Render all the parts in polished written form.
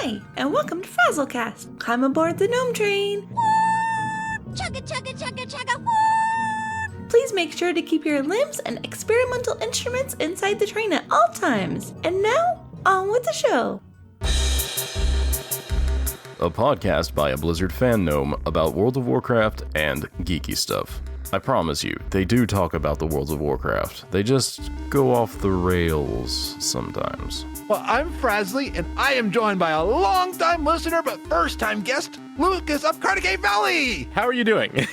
Hi, and welcome to FrazlCast. Climb aboard the Gnome Train. Woo! Chugga, chugga, chugga, chugga, woo! Please make sure to keep your limbs and experimental instruments inside the train at all times. And now, on with the show. A podcast by a Blizzard fan gnome about World of Warcraft and geeky stuff. I promise you, they do talk about the World of Warcraft. They just go off the rails sometimes. Well, I'm Frazley, and I am joined by a long-time listener but first-time guest, Lucas of Cartecay Valley. How are you doing?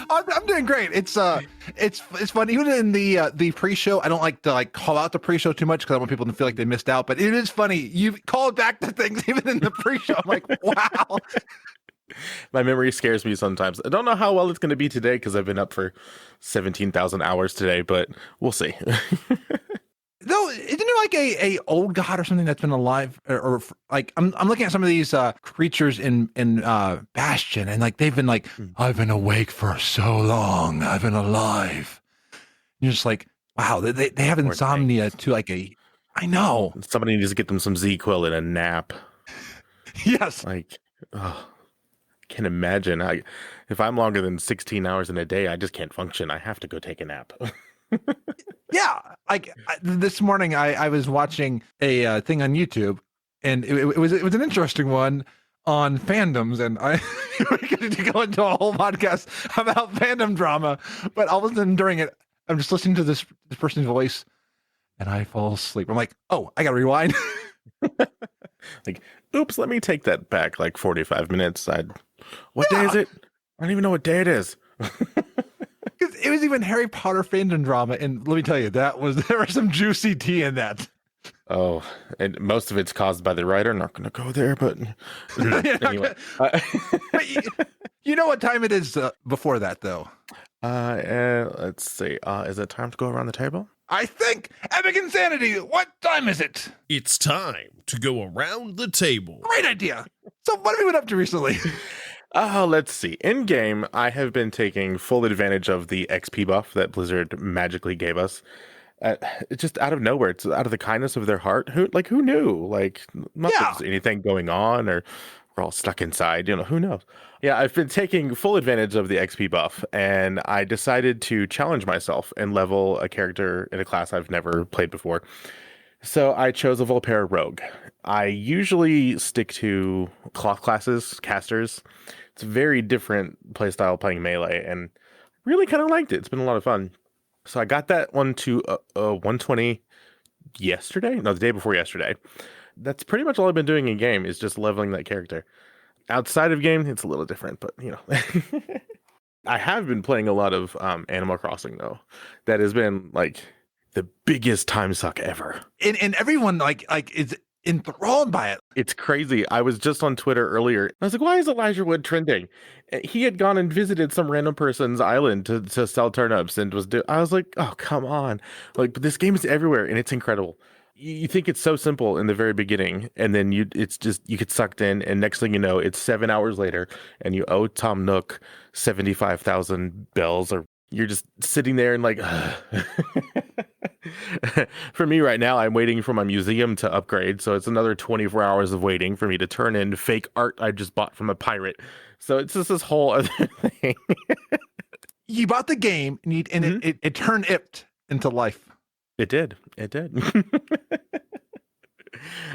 I'm doing great. It's fun. Even in the pre-show, I don't like to call out the pre-show too much because I want people to feel like they missed out. But it is funny. You called back to things even in the pre-show. I'm like, wow. My memory scares me sometimes. I don't know how well it's going to be today because I've been up for 17,000 hours today, but we'll see. No, isn't there like a old god or something that's been alive, or like I'm looking at some of these creatures in Bastion, and like they've been like, I've been awake for so long, I've been alive. You're just like, wow, they have insomnia to like I know. Somebody needs to get them some Z-Quil and a nap. Yes. Like, oh, I can't imagine. If I'm longer than 16 hours in a day, I just can't function. I have to go take a nap. Yeah, like this morning I was watching a thing on YouTube, and it was an interesting one on fandoms, and we're going to go into a whole podcast about fandom drama, but all of a sudden during it, I'm just listening to this person's voice, and I fall asleep. I'm like, oh, I got to rewind. Like, oops, let me take that back like 45 minutes. What day is it? I don't even know what day it is. It was even Harry Potter fandom drama, and let me tell you, there was some juicy tea in that. Oh, and most of it's caused by the writer. I'm not going to go there, but anyway. You know what time it is before that, though? Let's see. Is it time to go around the table? I think. Epicinsanity, what time is it? It's time to go around the table. Great idea. So what have you been up to recently? Let's see. In game, I have been taking full advantage of the XP buff that Blizzard magically gave us. It's just out of nowhere. It's out of the kindness of their heart. Who knew? Like, not that there's anything going on, or we're all stuck inside. Who knows? Yeah, I've been taking full advantage of the XP buff, and I decided to challenge myself and level a character in a class I've never played before. So I chose a Volpera Rogue. I usually stick to cloth classes, casters. It's a very different playstyle playing melee, and really kind of liked it. It's been a lot of fun. So I got that one to 120 yesterday? No, the day before yesterday. That's pretty much all I've been doing in game is just leveling that character. Outside of game, it's a little different, but I have been playing a lot of Animal Crossing, though. That has been like the biggest time suck ever. And everyone like is enthralled by it. It's crazy. I was just on Twitter earlier. I was like, why is Elijah Wood trending? He had gone and visited some random person's island to sell turnips and I was like, oh, come on. Like, but this game is everywhere and it's incredible. You think it's so simple in the very beginning, and then you get sucked in, and next thing you know, it's 7 hours later, and you owe Tom Nook 75,000 bells, or you're just sitting there and like, for me right now, I'm waiting for my museum to upgrade, so it's another 24 hours of waiting for me to turn in fake art I just bought from a pirate. So it's just this whole other thing. You bought the game, and it turned it into life. It did.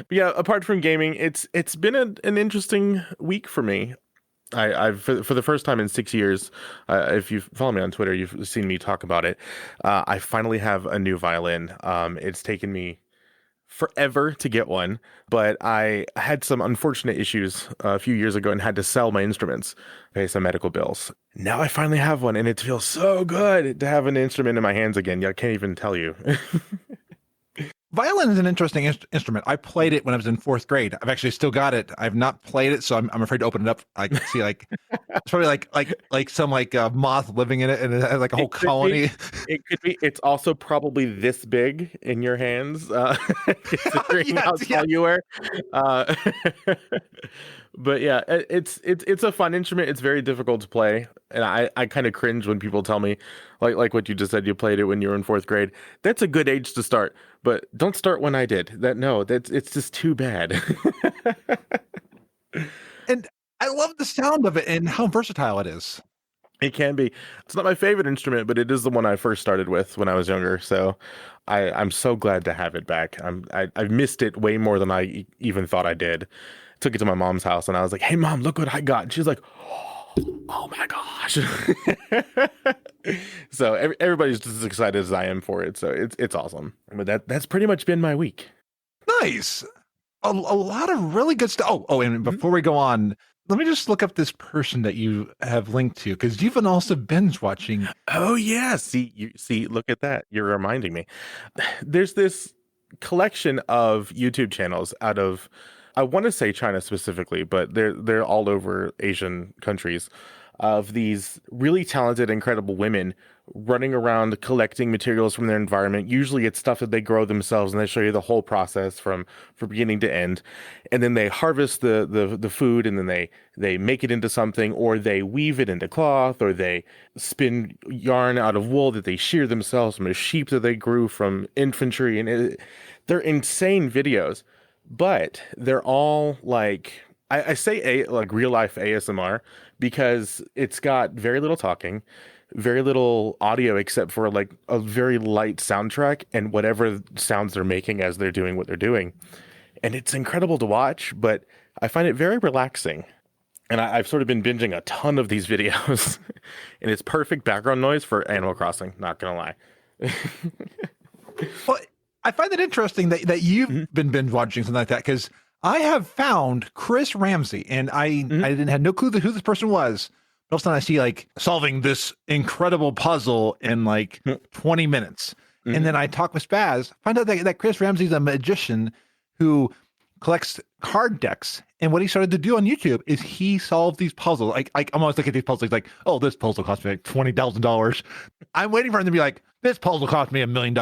Yeah, apart from gaming, it's been an interesting week for me. I've for the first time in 6 years, if you follow me on Twitter, you've seen me talk about it. I finally have a new violin. It's taken me forever to get one, but I had some unfortunate issues a few years ago and had to sell my instruments, pay some medical bills. Now I finally have one, and it feels so good to have an instrument in my hands again. I can't even tell you. Violin is an interesting instrument. I played it when I was in 4th grade. I've actually still got it. I've not played it, so I'm afraid to open it up. I can see it's probably like some moth living in it, and it has like a whole colony. It could be. It's also probably this big in your hands, considering how tall you were. But yeah, it's a fun instrument. It's very difficult to play, and I kind of cringe when people tell me, like what you just said, you played it when you were in fourth grade. That's a good age to start, but don't start when I did. It's just too bad. And I love the sound of it and how versatile it is. It can be. It's not my favorite instrument, but it is the one I first started with when I was younger. So I'm so glad to have it back. I've missed it way more than I even thought I did. Took it to my mom's house and I was like, "Hey mom, look what I got." And she's like, "Oh my gosh." So everybody's just as excited as I am for it. So it's awesome. But that's pretty much been my week. Nice. A lot of really good stuff. Oh, and before we go on, let me just look up this person that you have linked to, because you've been also binge watching. Oh yeah. See, look at that. You're reminding me. There's this collection of YouTube channels out of, I want to say China specifically, but they're all over Asian countries, of these really talented, incredible women running around collecting materials from their environment. Usually it's stuff that they grow themselves, and they show you the whole process from beginning to end. And then they harvest the food, and then they make it into something, or they weave it into cloth, or they spin yarn out of wool that they shear themselves from a sheep that they grew from infantry. And they're insane videos. But they're all like, I say like real life ASMR, because it's got very little talking, very little audio except for like a very light soundtrack and whatever sounds they're making as they're doing what they're doing. And it's incredible to watch, but I find it very relaxing. And I've sort of been binging a ton of these videos, and it's perfect background noise for Animal Crossing, not gonna lie. Well, I find it interesting that you've been binge watching something like that, because I have found Chris Ramsey, and I had no clue who this person was. But all of a sudden I see like solving this incredible puzzle in like 20 minutes. And then I talk with Spaz, find out that Chris Ramsey's a magician who collects card decks. And what he started to do on YouTube is he solved these puzzles. Like I'm always looking at these puzzles like, oh, this puzzle cost me like $20,000. I'm waiting for him to be like, this puzzle cost me $1 million.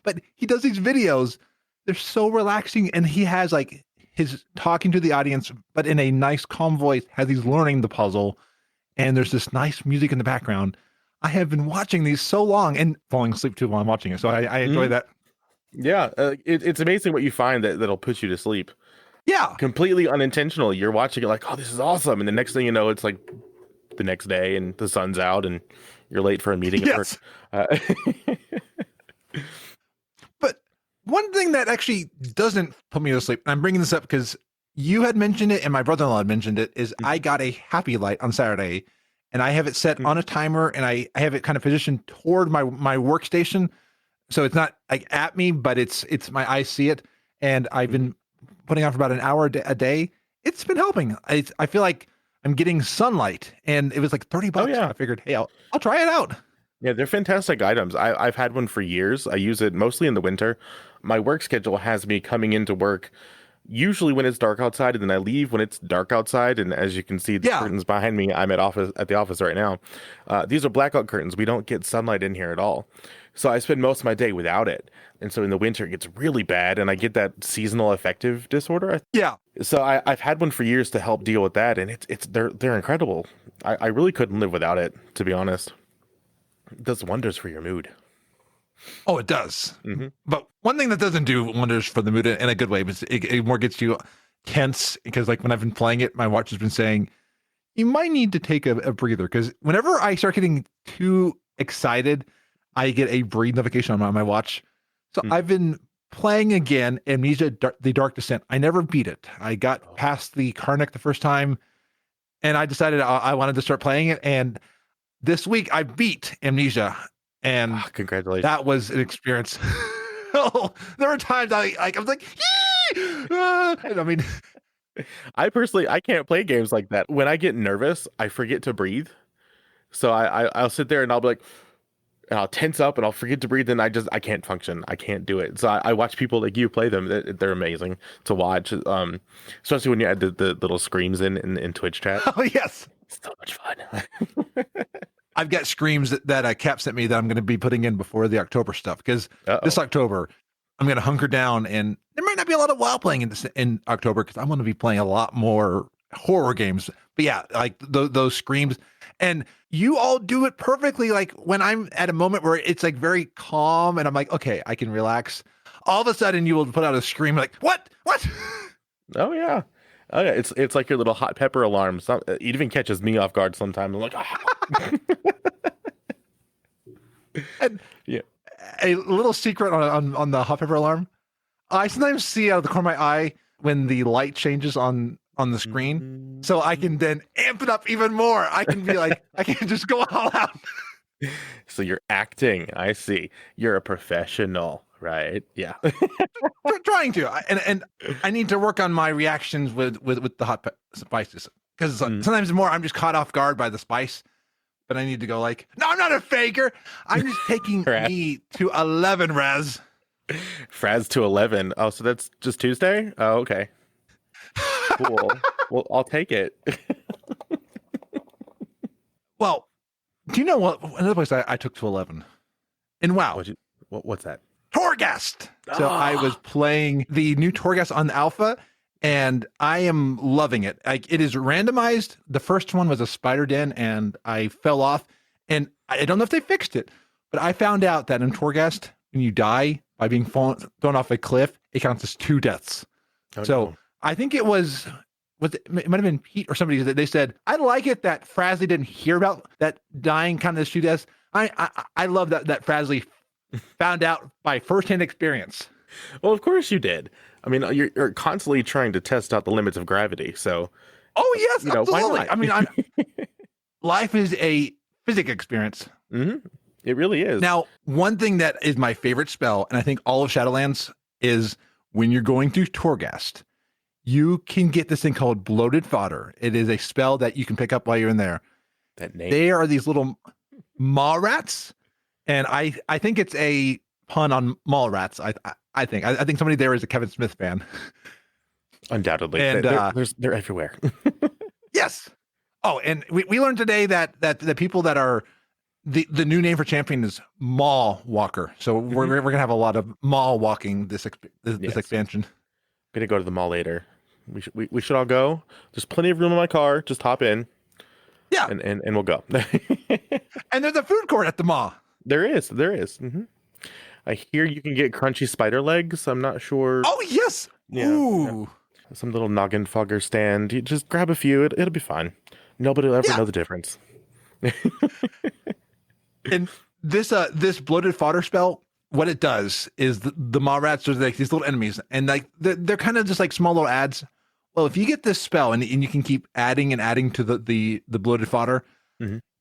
But he does these videos. They're so relaxing. And he has like his talking to the audience, but in a nice, calm voice, as he's learning the puzzle. And there's this nice music in the background. I have been watching these so long and falling asleep too while I'm watching it. So I enjoy that. Yeah. It's amazing what you find that'll put you to sleep. Yeah. Completely unintentional. You're watching it like, oh, this is awesome. And the next thing you know, it's like the next day and the sun's out and you're late for a meeting at work. But one thing that actually doesn't put me to sleep, and I'm bringing this up because you had mentioned it and my brother-in-law had mentioned it, is I got a happy light on Saturday, and I have it set on a timer, and I have it kind of positioned toward my workstation. So it's not like at me, but it's my eyes see it. And I've been putting on for about an hour a day. It's been helping. I feel like I'm getting sunlight, and it was like $30. Oh, yeah. I figured, hey, I'll try it out. Yeah, they're fantastic items. I've had one for years. I use it mostly in the winter. My work schedule has me coming into work usually when it's dark outside, and then I leave when it's dark outside. And as you can see, the curtains behind me, I'm at the office right now. These are blackout curtains. We don't get sunlight in here at all. So I spend most of my day without it. And so in the winter, it gets really bad, and I get that seasonal affective disorder. Yeah. So I've had one for years to help deal with that, and they're incredible. I really couldn't live without it, to be honest. It does wonders for your mood. Oh, it does. Mm-hmm. But one thing that doesn't do wonders for the mood in a good way, but it more gets you tense, because like when I've been playing it, my watch has been saying, you might need to take a breather, because whenever I start getting too excited, I get a breathe notification on my watch. So I've been playing again Amnesia The Dark Descent. I never beat it. I got past the Karnak the first time, and I decided I wanted to start playing it. And this week I beat Amnesia, and congratulations. That was an experience. There were times I was like, and I mean, I personally, I can't play games like that. When I get nervous, I forget to breathe. So I'll sit there and I'll be like, and I'll tense up and I'll forget to breathe, and I can't function. I can't do it. So I watch people like you play them. They're amazing to watch. Especially when you add the little screams in Twitch chat. Oh yes, so much fun. I've got screams that Cap sent me that I'm going to be putting in before the October stuff, because this October I'm going to hunker down, and there might not be a lot of WoW playing in October, because I want to be playing a lot more horror games. But yeah, like those screams, and you all do it perfectly. Like when I'm at a moment where it's like very calm and I'm like, okay, I can relax. All of a sudden you will put out a scream like, what? Oh yeah. Oh yeah. It's like your little hot pepper alarm. It even catches me off guard sometimes. I'm like, And yeah. a little secret on the hot pepper alarm. I sometimes see out of the corner of my eye when the light changes on the screen, so I can then amp it up even more. I can be like, I can just go all out. So you're acting. I see. You're a professional, right? Yeah. Trying to, and I need to work on my reactions with the hot spices, because sometimes more I'm just caught off guard by the spice, but I need to go like, no, I'm not a faker. I'm just taking me to 11, Raz. Fraz to 11. Oh, so that's just Tuesday? Oh, okay. Cool. Well, I'll take it. Well, do you know what another place I took to 11? And wow, What's that? Torghast. So I was playing the new Torghast on the alpha, and I am loving it. Like, it is randomized. The first one was a spider den, and I fell off. And I don't know if they fixed it, but I found out that in Torghast, when you die by being thrown off a cliff, it counts as 2 deaths. Oh, so no. I think it might have been Pete or somebody that they said, I like it that Frazley didn't hear about that dying kind of 2 deaths. I love that Frazley found out by firsthand experience. Well, of course you did. I mean, you're constantly trying to test out the limits of gravity. So, oh yes, absolutely. Why not? I mean, life is a physics experience. Mm-hmm. It really is. Now, one thing that is my favorite spell, and I think all of Shadowlands, is when you're going through Torghast, you can get this thing called Bloated Fodder. It is a spell that you can pick up while you're in there. That name. They are these little maw rats, and I think it's a pun on mall rats. I think somebody there is a Kevin Smith fan. Undoubtedly, and they're everywhere. Yes. Oh, and we learned today that the people that are the new name for champion is Mall Walker. So we're gonna have a lot of mall walking this expansion. Gonna go to the mall later. We should all go. There's plenty of room in my car. Just hop in. Yeah, and we'll go. And there's a food court at the mall. There is. Mm-hmm. I hear you can get crunchy spider legs. I'm not sure. Oh yes. Yeah, ooh. Yeah. Some little noggin fogger stand. You just grab a few. It'll be fine. Nobody will ever know the difference. And this bloated fodder spell, what it does is the maw rats are like these little enemies, and like they're kind of just like small little ads. Well, if you get this spell and you can keep adding and adding to the bloated fodder,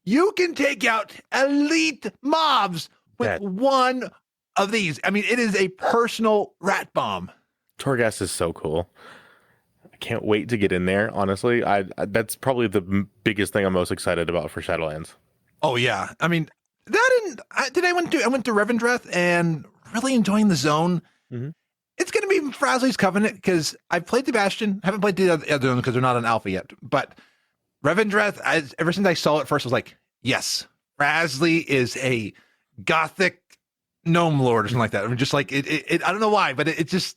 you can take out elite mobs with one of these. I mean, it is a personal rat bomb. Torghast is so cool. I can't wait to get in there. Honestly, I that's probably the biggest thing I'm most excited about for Shadowlands. Oh yeah, I mean I went to Revendreth and really enjoying the zone. It's going to be Frazley's Covenant because I've played the Bastion, haven't played the other ones because they're not an alpha yet. But Revendreth, ever since I saw it first, I was like, yes, Frazley is a gothic gnome lord or something like that. I mean, just like it I don't know why, but it's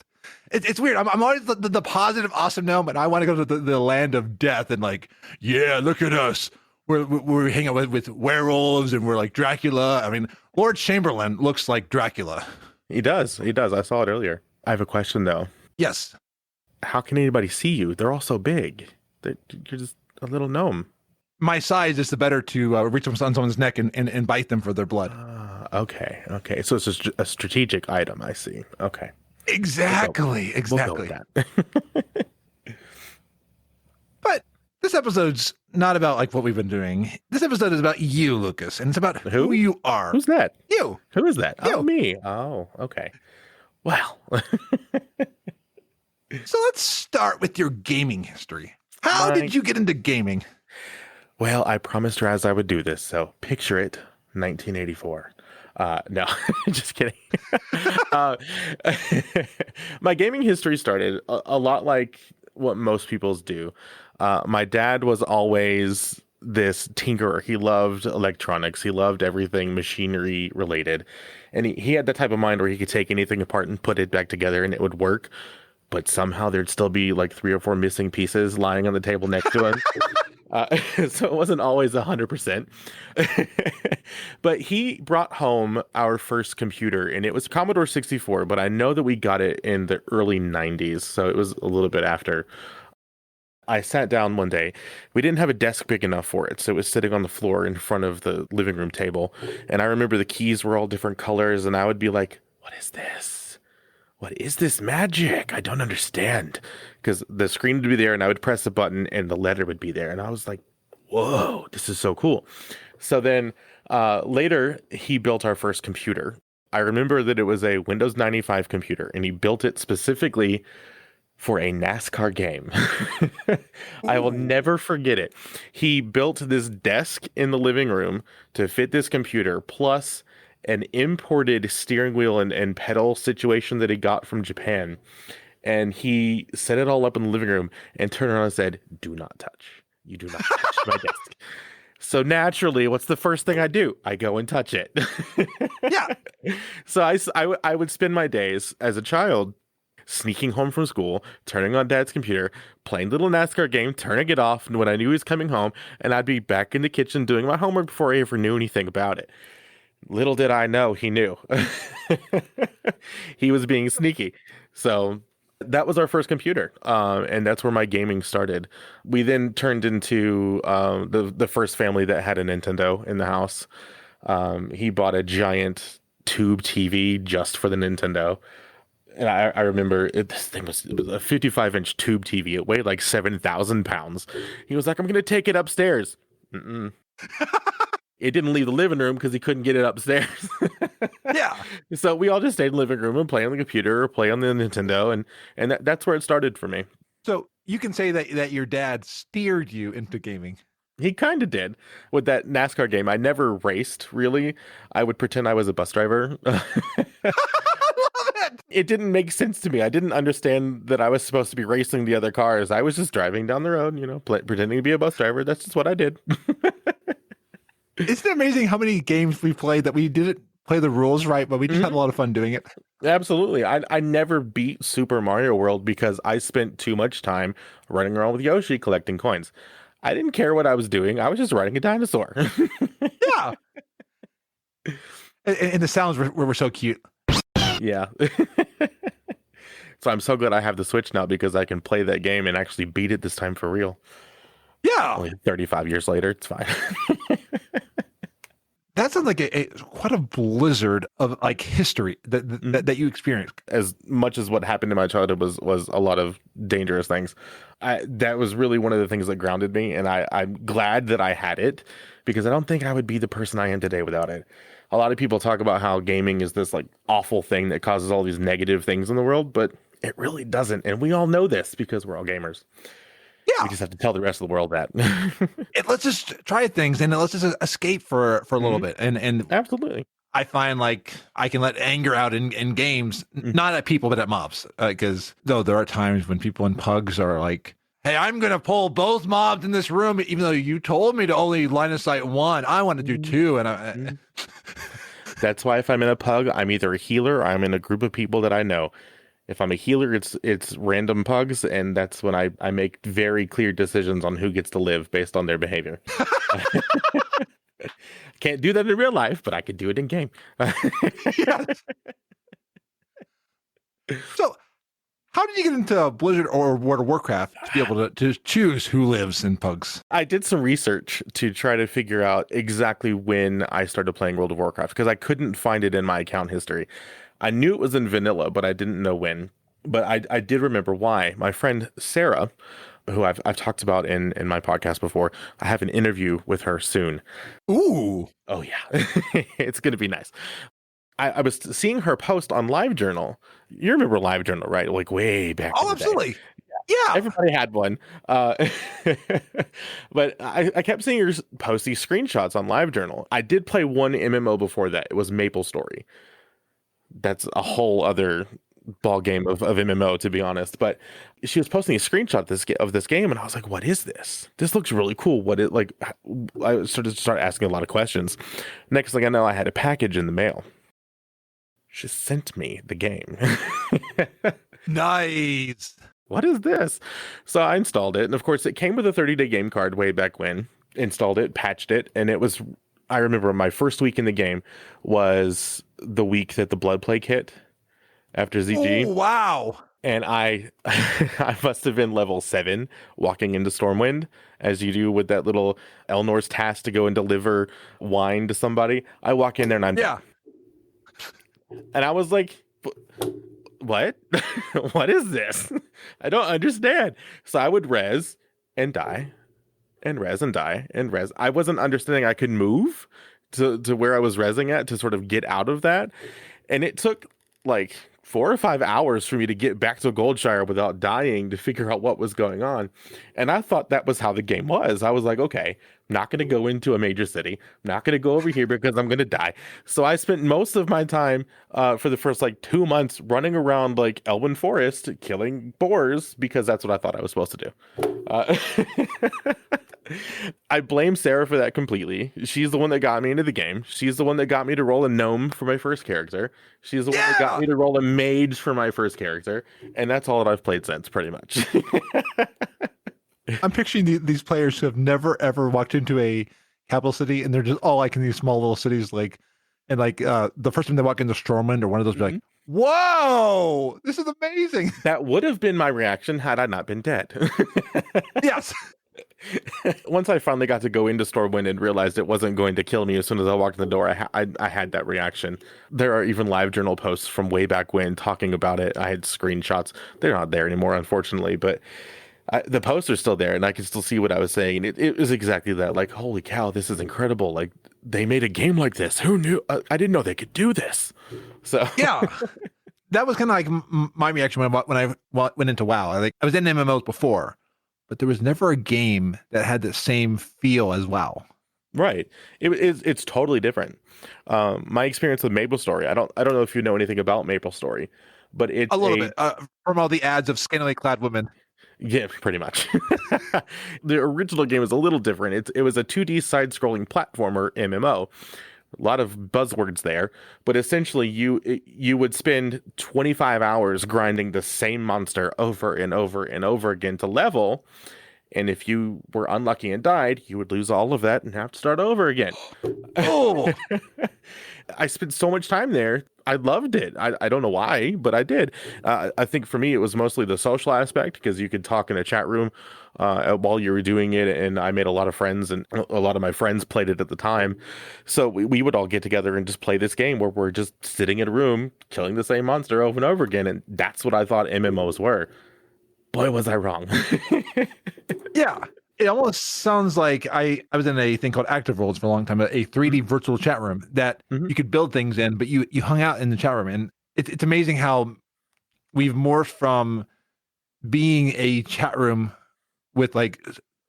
weird. I'm always the positive, awesome gnome, but I want to go to the land of death and like, yeah, look at us. We hang out with werewolves and we're like Dracula. I mean, Lord Chamberlain looks like Dracula. He does. I saw it earlier. I have a question though. Yes. How can anybody see you? They're all so big. You're just a little gnome. My size is the better to reach on someone's neck and bite them for their blood. Okay. So it's just a strategic item. I see. Okay. Exactly. We'll go with that. But this episode's not about like what we've been doing. This episode is about you, Lucas, and it's about who you are. Who's that? You. Who is that? You. Oh, me. Oh, okay. Well. So let's start with your gaming history. How did you get into gaming? Well, I promised Raz I would do this, so picture it, 1984. No, just kidding. My gaming history started a lot like what most people's do. My dad was always this tinkerer. He loved electronics. He loved everything machinery related. And he had that type of mind where he could take anything apart and put it back together and it would work. but somehow there'd still be like 3 or 4 missing pieces lying on the table next to him. So it wasn't always 100%. But he brought home our first computer, and it was Commodore 64, but I know that we got it in the early 90s, so it was a little bit after. I sat down one day. We didn't have a desk big enough for it, so it was sitting on the floor in front of the living room table. And I remember the keys were all different colors, and I would be like, what is this? What is this magic? I don't understand. Because the screen would be there, and I would press a button, and the letter would be there. And I was like, whoa, this is so cool. So then later, he built our first computer. I remember that it was a Windows 95 computer, and he built it specifically for a NASCAR game. I will never forget it. He built this desk in the living room to fit this computer, plus an imported steering wheel and pedal situation that he got from Japan. And he set it all up in the living room and turned around and said, do not touch. You do not touch my desk. So naturally, what's the first thing I do? I go and touch it. Yeah. So I would spend my days as a child sneaking home from school, turning on Dad's computer, playing little NASCAR game, turning it off when I knew he was coming home, and I'd be back in the kitchen doing my homework before I ever knew anything about it. Little did I know he knew. He was being sneaky. So that was our first computer, and that's where my gaming started. We then turned into the first family that had a Nintendo in the house. He bought a giant tube TV just for the Nintendo. And I remember it was a 55-inch tube TV. It weighed like 7,000 pounds. He was like, I'm going to take it upstairs. Mm-mm. It didn't leave the living room because he couldn't get it upstairs. Yeah. So we all just stayed in the living room and play on the computer or play on the Nintendo. And that's where it started for me. So you can say that your dad steered you into gaming. He kind of did with that NASCAR game. I never raced, really. I would pretend I was a bus driver. It didn't make sense to me. I didn't understand that I was supposed to be racing the other cars. I was just driving down the road, pretending to be a bus driver. That's just what I did. Isn't it amazing how many games we played that we didn't play the rules right, but we just had a lot of fun doing it? Absolutely. I never beat Super Mario World because I spent too much time running around with Yoshi collecting coins. I didn't care what I was doing. I was just riding a dinosaur. Yeah. And the sounds were so cute. Yeah. So I'm so glad I have the Switch now because I can play that game and actually beat it this time for real. Yeah. Only 35 years later, it's fine. That sounds like quite a blizzard of like history that you experienced. As much as what happened in my childhood was a lot of dangerous things. That was really one of the things that grounded me, and I'm glad that I had it because I don't think I would be the person I am today without it. A lot of people talk about how gaming is this like awful thing that causes all these negative things in the world, but it really doesn't. And we all know this because we're all gamers. Yeah. We just have to tell the rest of the world that. Let's just try things and let's just escape for a little bit. And Absolutely. I find like I can let anger out in games, not at people, but at mobs. Because though there are times when people in pugs are like, hey, I'm going to pull both mobs in this room, even though you told me to only line of sight one. I want to do two. And That's why if I'm in a pug, I'm either a healer or I'm in a group of people that I know. If I'm a healer, it's random pugs, and that's when I make very clear decisions on who gets to live based on their behavior. Can't do that in real life, but I could do it in game. Yes. So, how did you get into Blizzard or World of Warcraft to be able to choose who lives in pugs? I did some research to try to figure out exactly when I started playing World of Warcraft because I couldn't find it in my account history. I knew it was in vanilla, but I didn't know when. But I did remember why. My friend Sarah, who I've talked about in my podcast before, I have an interview with her soon. Ooh. Oh, yeah. It's going to be nice. I was seeing her post on LiveJournal. You remember LiveJournal, right? Like way back in the Absolutely. day. Yeah. Everybody had one. But I kept seeing her post these screenshots on LiveJournal. I did play one MMO before that. It was MapleStory. That's a whole other ball game of MMO, to be honest. But she was posting a screenshot of this game, and I was like, "What is this? This looks really cool." I started asking a lot of questions. Next thing I know, I had a package in the mail. She sent me the game. Nice. What is this? So I installed it. And of course, it came with a 30-day game card way back when. Installed it, patched it. And it was, I remember my first week in the game was the week that the Blood Plague hit after ZG. Oh, wow. And I must have been level 7 walking into Stormwind, as you do with that little Elnor's task to go and deliver wine to somebody. I walk in there and I'm Yeah. And I was like, what? What is this? I don't understand. So I would res and die and res and die and res. I wasn't understanding I could move to where I was resing at to sort of get out of that. And it took like 4 or 5 hours for me to get back to Goldshire without dying to figure out what was going on. And I thought that was how the game was. I was like, okay, I'm not going to go into a major city. I'm not going to go over here because I'm going to die. So I spent most of my time for the first like 2 months running around like Elwyn Forest killing boars because that's what I thought I was supposed to do. I blame Sarah for that completely. She's the one that got me into the game. She's the one that got me to roll a gnome for my first character. She's the one that got me to roll a mage for my first character. And that's all that I've played since, pretty much. I'm picturing these players who have never, ever walked into a capital city, and they're just all like in these small little cities, like, and like the first time they walk into Stormwind or one of those, be like, whoa, this is amazing. That would have been my reaction had I not been dead. Yes. Once I finally got to go into Stormwind and realized it wasn't going to kill me as soon as I walked in the door, I had that reaction. There are even live journal posts from way back when talking about it. I had screenshots. They're not there anymore, unfortunately, but the posts are still there, and I can still see what I was saying. It was exactly that. Like, holy cow, this is incredible. Like, they made a game like this. Who knew? I didn't know they could do this. So Yeah. That was kind of like my reaction when I went into WoW. I was in MMOs before, but there was never a game that had the same feel as WoW. Right. It's totally different. My experience with MapleStory, I don't know if you know anything about MapleStory, but it's a little bit from all the ads of scantily clad women. Yeah, pretty much. The original game was a little different. It was a 2D side-scrolling platformer MMO. A lot of buzzwords there, but essentially you would spend 25 hours grinding the same monster over and over and over again to level. And if you were unlucky and died, you would lose all of that and have to start over again. Oh, I spent so much time there. I loved it. I don't know why, but I did. I think for me, it was mostly the social aspect because you could talk in a chat room while you were doing it. And I made a lot of friends, and a lot of my friends played it at the time. So we would all get together and just play this game where we're just sitting in a room, killing the same monster over and over again. And that's what I thought MMOs were. Boy, was I wrong. yeah. It almost sounds like I was in a thing called Active Worlds for a long time, a 3D virtual chat room that you could build things in, but you hung out in the chat room. And it's amazing how we've morphed from being a chat room with like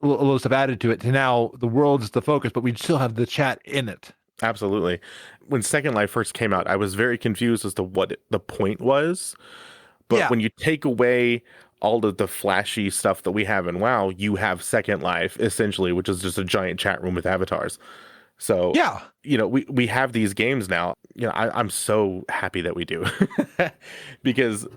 a little stuff added to it to now the world is the focus, but we still have the chat in it. Absolutely. When Second Life first came out, I was very confused as to what the point was. But when you take away all of the flashy stuff that we have in WoW, you have Second Life essentially, which is just a giant chat room with avatars. So yeah, we have these games now. I'm so happy that we do because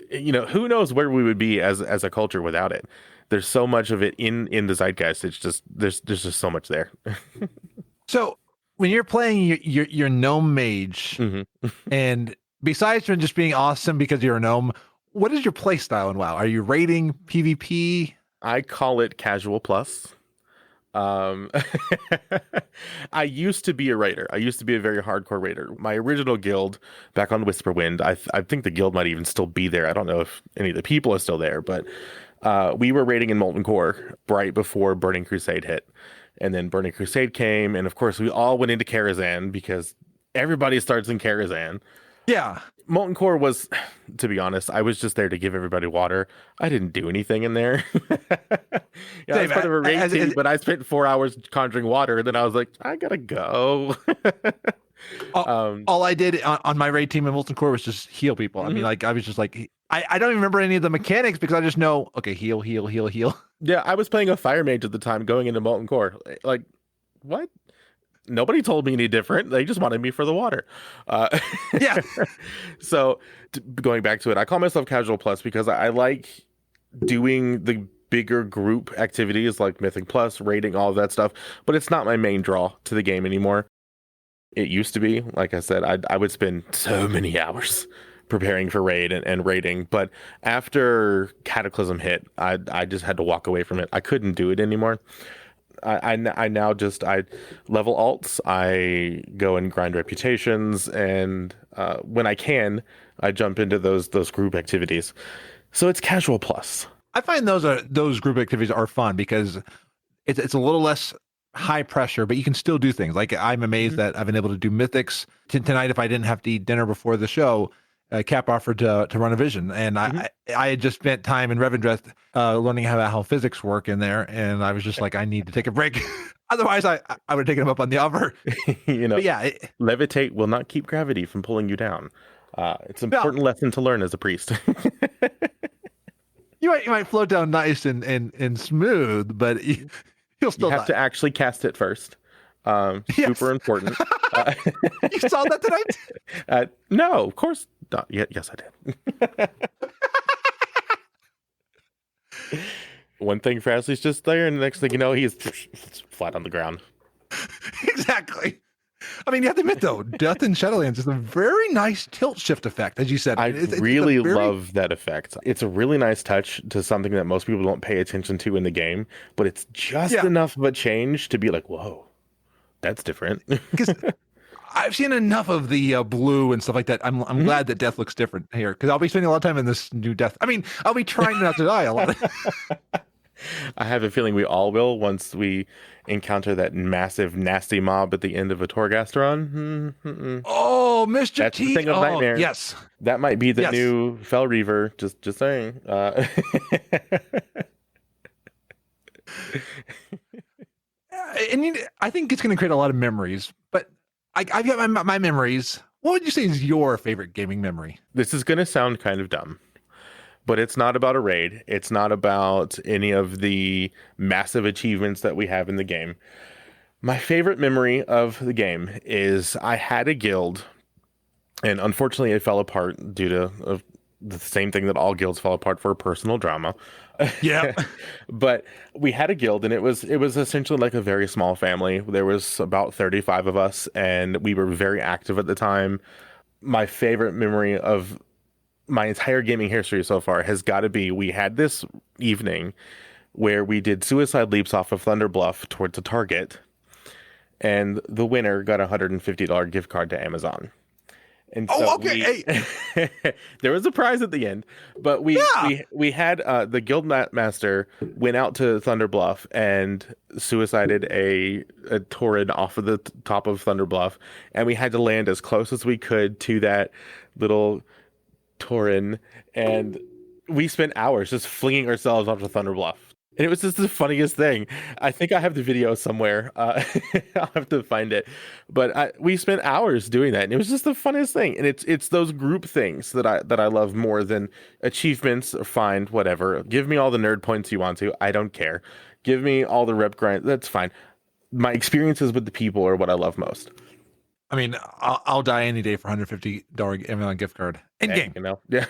who knows where we would be as a culture without it. There's so much of it in the zeitgeist. It's just there's just so much there. So when you're playing your gnome mage, and besides from just being awesome because you're a gnome, what is your play style in WoW? Are you raiding PvP? I call it casual plus. I used to be a raider. I used to be a very hardcore raider. My original guild back on Whisperwind, I think the guild might even still be there. I don't know if any of the people are still there, but we were raiding in Molten Core right before Burning Crusade hit. And then Burning Crusade came, and of course we all went into Karazhan because everybody starts in Karazhan. Yeah. Molten Core was, to be honest, I was just there to give everybody water. I didn't do anything in there. I was part of a raid team, but I spent 4 hours conjuring water, and then I was like, I gotta go. All I did on my raid team in Molten Core was just heal people. I mean, like I was just like, I don't even remember any of the mechanics because I just know, okay, heal, heal, heal, heal. Yeah, I was playing a fire mage at the time going into Molten Core. Like, what? Nobody told me any different. They just wanted me for the water. Yeah. So going back to it, I call myself Casual Plus because I like doing the bigger group activities like Mythic Plus, raiding, all of that stuff. But it's not my main draw to the game anymore. It used to be. Like I said, I would spend so many hours preparing for raid and raiding. But after Cataclysm hit, I just had to walk away from it. I couldn't do it anymore. I now just I level alts, I go and grind reputations, and when I can, I jump into those group activities. So it's Casual Plus. I find those group activities are fun because it's a little less high pressure, but you can still do things. Like I'm amazed that I've been able to do mythics tonight. If I didn't have to eat dinner before the show, Cap offered to run a vision, and I had just spent time in Revendreth learning how physics work in there, and I was just like, I need to take a break. Otherwise, I would have taken him up on the offer. But yeah, levitate will not keep gravity from pulling you down. It's an important lesson to learn as a priest. You might float down nice and smooth, but you'll still have to actually cast it first. Super important. You saw that tonight? No, of course not. Yes, I did. One thing, Frazley's just there, and the next thing you know, he's flat on the ground. Exactly. I mean, you have to admit, though, Death in Shadowlands is a very nice tilt shift effect, as you said. I really love that effect. It's a really nice touch to something that most people don't pay attention to in the game, but it's just enough of a change to be like, whoa, that's different. Because I've seen enough of the blue and stuff like that. I'm glad that Death looks different here, because I'll be spending a lot of time in this new Death. I mean, I'll be trying not to die a lot. I have a feeling we all will once we encounter that massive, nasty mob at the end of a Torghast run. Oh, Mr. That's T. the thing of nightmares. Yes. That might be the new Fel Reaver. Just saying. And I think it's going to create a lot of memories, but I've got my memories. What would you say is your favorite gaming memory? This is going to sound kind of dumb, but it's not about a raid. It's not about any of the massive achievements that we have in the game. My favorite memory of the game is I had a guild, and unfortunately it fell apart due to the same thing that all guilds fall apart for, personal drama. Yeah. But we had a guild, and it was essentially like a very small family. There was about 35 of us, and we were very active at the time. My favorite memory of my entire gaming history so far has got to be, we had this evening where we did suicide leaps off of Thunder Bluff towards a target, and the winner got a $150 gift card to Amazon. And so there was a prize at the end, but we had the guild master went out to Thunder Bluff and suicided a Tauren off of the top of Thunder Bluff, and we had to land as close as we could to that little Tauren, and we spent hours just flinging ourselves off the Thunder Bluff. And it was just the funniest thing. I think I have the video somewhere. I'll have to find it. But we spent hours doing that, and it was just the funniest thing. And it's those group things that I love more than achievements. Fine, whatever. Give me all the nerd points you want to. I don't care. Give me all the rep grind. That's fine. My experiences with the people are what I love most. I mean, I'll die any day for $150 Amazon gift card in game. Yeah.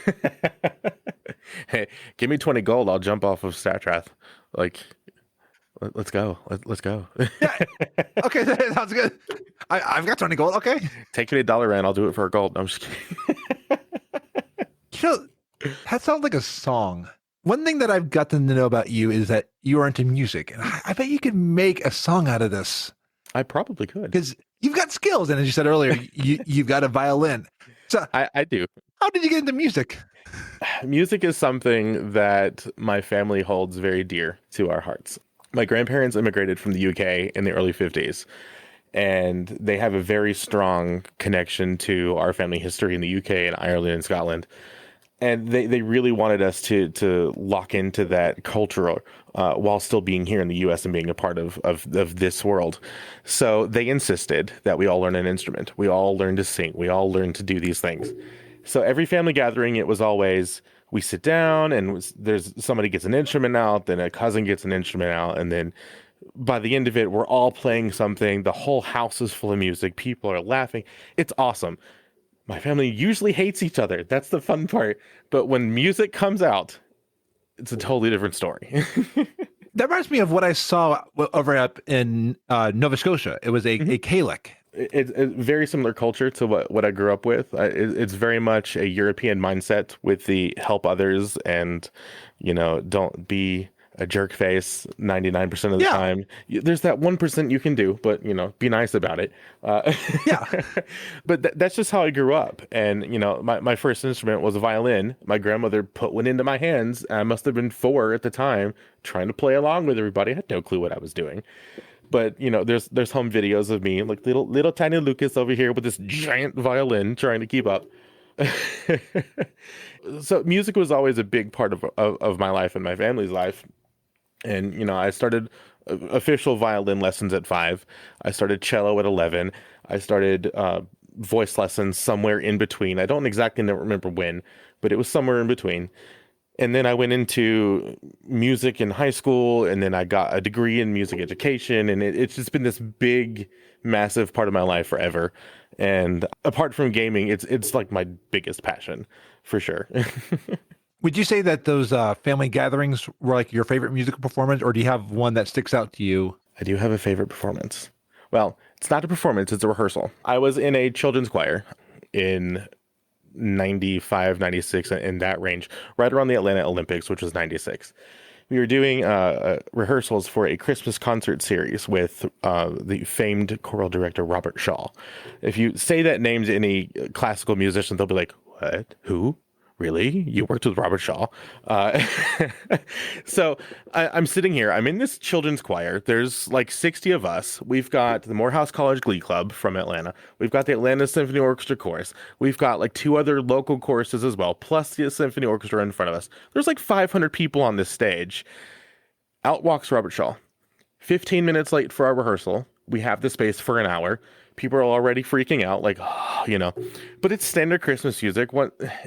Hey, give me 20 gold. I'll jump off of Stattrath. Like, let's go. Let's go. Yeah. Okay, that sounds good. I've got 20 gold. Okay. Take me $1 rand. I'll do it for a gold. No, I'm just kidding. That sounds like a song. One thing that I've gotten to know about you is that you are into music, and I bet you could make a song out of this. I probably could, because you've got skills, and as you said earlier, you've got a violin. So I do. How did you get into music? Music is something that my family holds very dear to our hearts. My grandparents immigrated from the UK in the early 50s, and they have a very strong connection to our family history in the UK and Ireland and Scotland. And they really wanted us to lock into that culture while still being here in the U.S. and being a part of this world. So they insisted that we all learn an instrument. We all learn to sing. We all learn to do these things. So every family gathering, it was always, we sit down and there's somebody gets an instrument out, then a cousin gets an instrument out, and then by the end of it, we're all playing something. The whole house is full of music. People are laughing. It's awesome. My family usually hates each other. That's the fun part. But when music comes out, it's a totally different story. That reminds me of what I saw over up in Nova Scotia. It was a Gaelic. It's a very similar culture to what I grew up with. It's very much a European mindset with the help others and, don't be a jerk face 99% of the time. There's that 1% you can do, but, be nice about it. But that's just how I grew up. And, my first instrument was a violin. My grandmother put one into my hands. I must have been 4 at the time, trying to play along with everybody. I had no clue what I was doing. But, there's home videos of me, like little tiny Lucas over here with this giant violin trying to keep up. So music was always a big part of my life and my family's life. And, I started official violin lessons at 5. I started cello at 11. I started voice lessons somewhere in between. I don't exactly remember when, but it was somewhere in between. And then I went into music in high school, and then I got a degree in music education. And it's just been this big, massive part of my life forever. And apart from gaming, it's like my biggest passion, for sure. Would you say that those family gatherings were like your favorite musical performance, or do you have one that sticks out to you? I do have a favorite performance. Well, it's not a performance, it's a rehearsal. I was in a children's choir in 95, 96, in that range, right around the Atlanta Olympics, which was 96. We were doing rehearsals for a Christmas concert series with the famed choral director, Robert Shaw. If you say that name to any classical musician, they'll be like, what? Who? Really? You worked with Robert Shaw? So I'm sitting here. I'm in this children's choir. There's like 60 of us. We've got the Morehouse College Glee Club from Atlanta. We've got the Atlanta Symphony Orchestra Chorus. We've got like 2 other local choruses as well, plus the Symphony Orchestra in front of us. There's like 500 people on this stage. Out walks Robert Shaw. 15 minutes late for our rehearsal. We have the space for an hour. People are already freaking out, like, but it's standard Christmas music.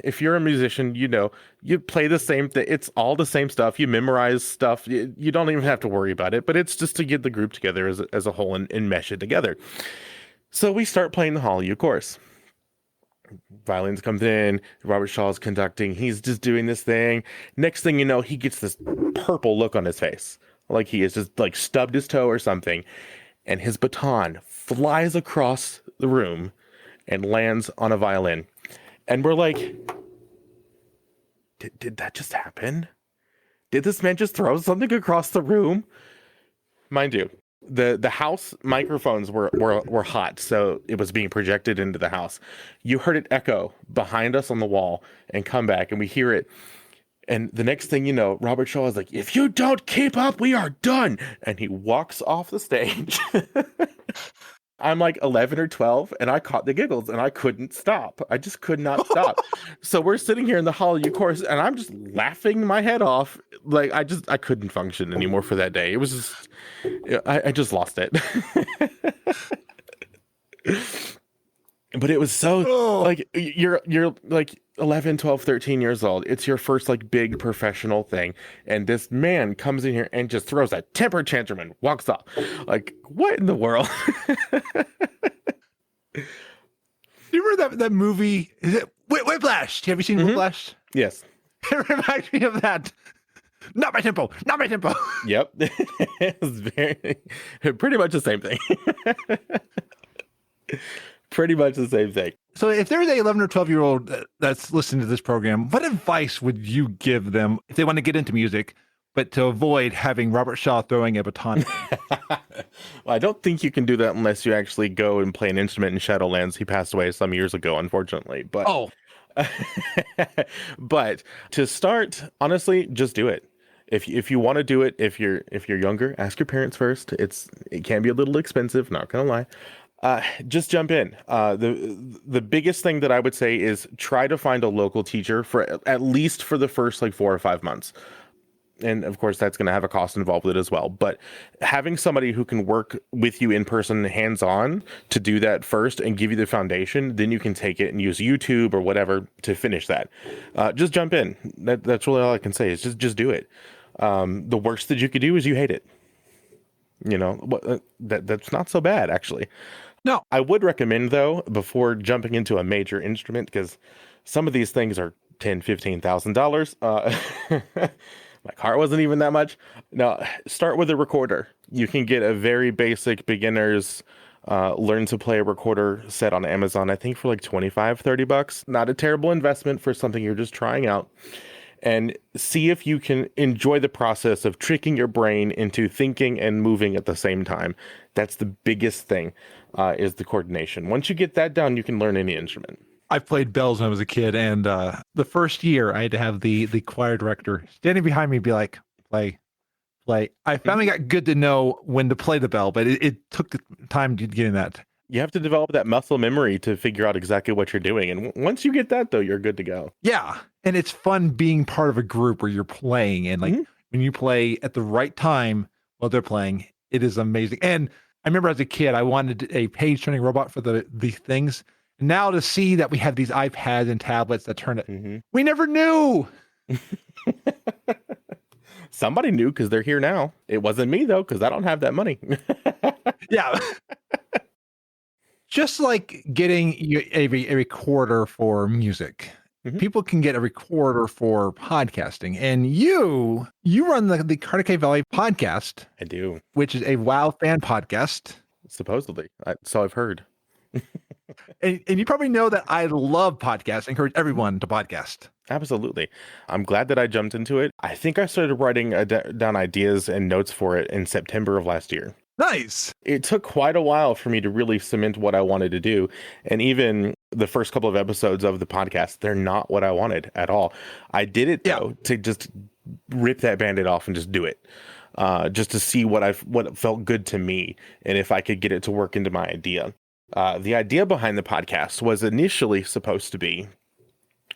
If you're a musician, you play the same thing. It's all the same stuff. You memorize stuff. You don't even have to worry about it, but it's just to get the group together as a whole and mesh it together. So we start playing the Hallelujah chorus. Violins comes in, Robert Shaw's conducting. He's just doing this thing. Next thing you know, he gets this purple look on his face, like he has just like stubbed his toe or something. And his baton flies across the room and lands on a violin. And we're like, did that just happen? Did this man just throw something across the room? Mind you, the house microphones were hot, so it was being projected into the house. You heard it echo behind us on the wall and come back, and we hear it. And the next thing you know, Robert Shaw is like, if you don't keep up, we are done. And he walks off the stage. I'm like 11 or 12, and I caught the giggles, and I couldn't stop. I just could not stop. So we're sitting here in the Hallelujah chorus, and I'm just laughing my head off. Like, I couldn't function anymore for that day. It was just, I just lost it. But it was so, like, you're like 11, 12, 13 years old. It's your first, like, big professional thing. And this man comes in here and just throws a temper tantrum and walks off. Like, what in the world? Do you remember that movie? Is it Whiplash? Have you seen Whiplash? Yes. It reminds me of that. Not my tempo. Not my tempo. Yep. It's pretty much the same thing. Pretty much the same thing. So if there's a 11 or 12-year-old that's listening to this program, what advice would you give them if they want to get into music, but to avoid having Robert Shaw throwing a baton? Well, I don't think you can do that unless you actually go and play an instrument in Shadowlands. He passed away some years ago, unfortunately. But but to start, honestly, just do it. If you want to do it, if you're younger, ask your parents first. It can be a little expensive, not gonna lie. Just jump in. The biggest thing that I would say is try to find a local teacher for at least for the first like 4 or 5 months. And of course that's going to have a cost involved with it as well. But having somebody who can work with you in person, hands on, to do that first and give you the foundation, then you can take it and use YouTube or whatever to finish that. Just jump in. That's really all I can say is just do it. The worst that you could do is you hate it. That's not so bad, actually. No. I would recommend, though, before jumping into a major instrument, because some of these things are $10,000-$15,000. My car wasn't even that much. Now, start with a recorder. You can get a very basic beginner's learn to play a recorder set on Amazon, I think for like $25-$30. Not a terrible investment for something you're just trying out. And see if you can enjoy the process of tricking your brain into thinking and moving at the same time. That's the biggest thing, is the coordination. Once you get that down, you can learn any instrument. I played bells when I was a kid, and the first year I had to have the choir director standing behind me be like, play. I finally got good to know when to play the bell, but it took the time to get in that. You have to develop that muscle memory to figure out exactly what you're doing. And once you get that, though, you're good to go. Yeah. And it's fun being part of a group where you're playing. And like when you play at the right time while they're playing, it is amazing. And I remember as a kid, I wanted a page turning robot for the things. Now to see that we have these iPads and tablets that turn it, we never knew. Somebody knew because they're here now. It wasn't me, though, because I don't have that money. Yeah. Just like getting a recorder for music, people can get a recorder for podcasting. And you run the Cartecay Valley podcast. I do. Which is a WoW fan podcast. Supposedly. So I've heard. And you probably know that I love podcasts. I encourage everyone to podcast. Absolutely. I'm glad that I jumped into it. I think I started writing down ideas and notes for it in September of last year. Nice. It took quite a while for me to really cement what I wanted to do. And even the first couple of episodes of the podcast, they're not what I wanted at all. I did it, though, to just rip that Band-Aid off and just do it. Just to see what felt good to me and if I could get it to work into my idea. The idea behind the podcast was initially supposed to be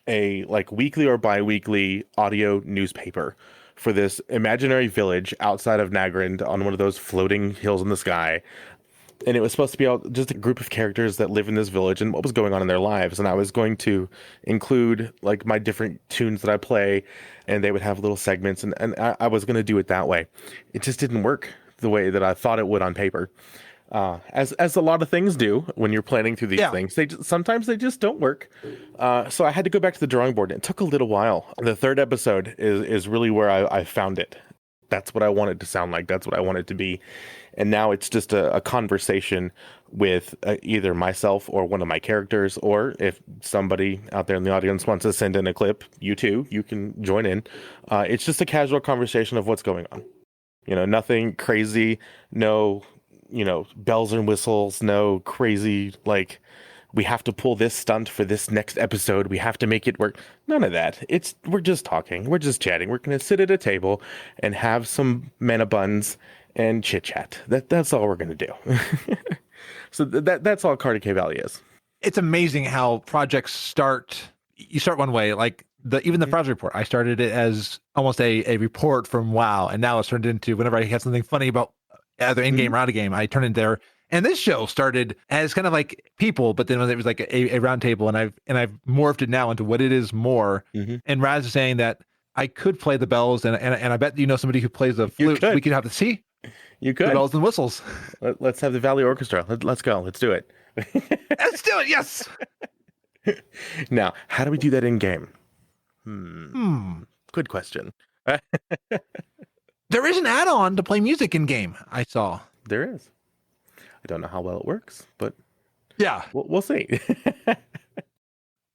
a like weekly or bi-weekly audio newspaper for this imaginary village outside of Nagrand on one of those floating hills in the sky. And it was supposed to be just a group of characters that live in this village and what was going on in their lives. And I was going to include like my different tunes that I play, and they would have little segments, and I was going to do it that way. It just didn't work the way that I thought it would on paper. As a lot of things do when you're planning through these things, sometimes they just don't work. So I had to go back to the drawing board, and it took a little while. The third episode is really where I found it. That's what I want it to sound like. That's what I want it to be. And now it's just a conversation with either myself or one of my characters, or if somebody out there in the audience wants to send in a clip, you can join in. It's just a casual conversation of what's going on. Nothing crazy, no bells and whistles, no crazy, like, we have to pull this stunt for this next episode. We have to make it work. None of that. We're just talking. We're just chatting. We're going to sit at a table and have some mana buns and chit chat. That's all we're going to do. So that's all Cartecay Valley is. It's amazing how projects start. You start one way, like even the Frazley report. I started it as almost a report from WoW, and now it's turned into whenever I have something funny about either in-game or out of game, I turn it there. And this show started as kind of like people, but then it was like a round table, and I've morphed it now into what it is more. And Raz is saying that I could play the bells, and I bet somebody who plays the flute. We could have the You could. The bells and whistles. Let's have the Valley Orchestra. Let's go. Let's do it. Let's do it. Yes. Now, how do we do that in game? Good question. There is an add-on to play music in game. I saw. There is. I don't know how well it works, but yeah, we'll see.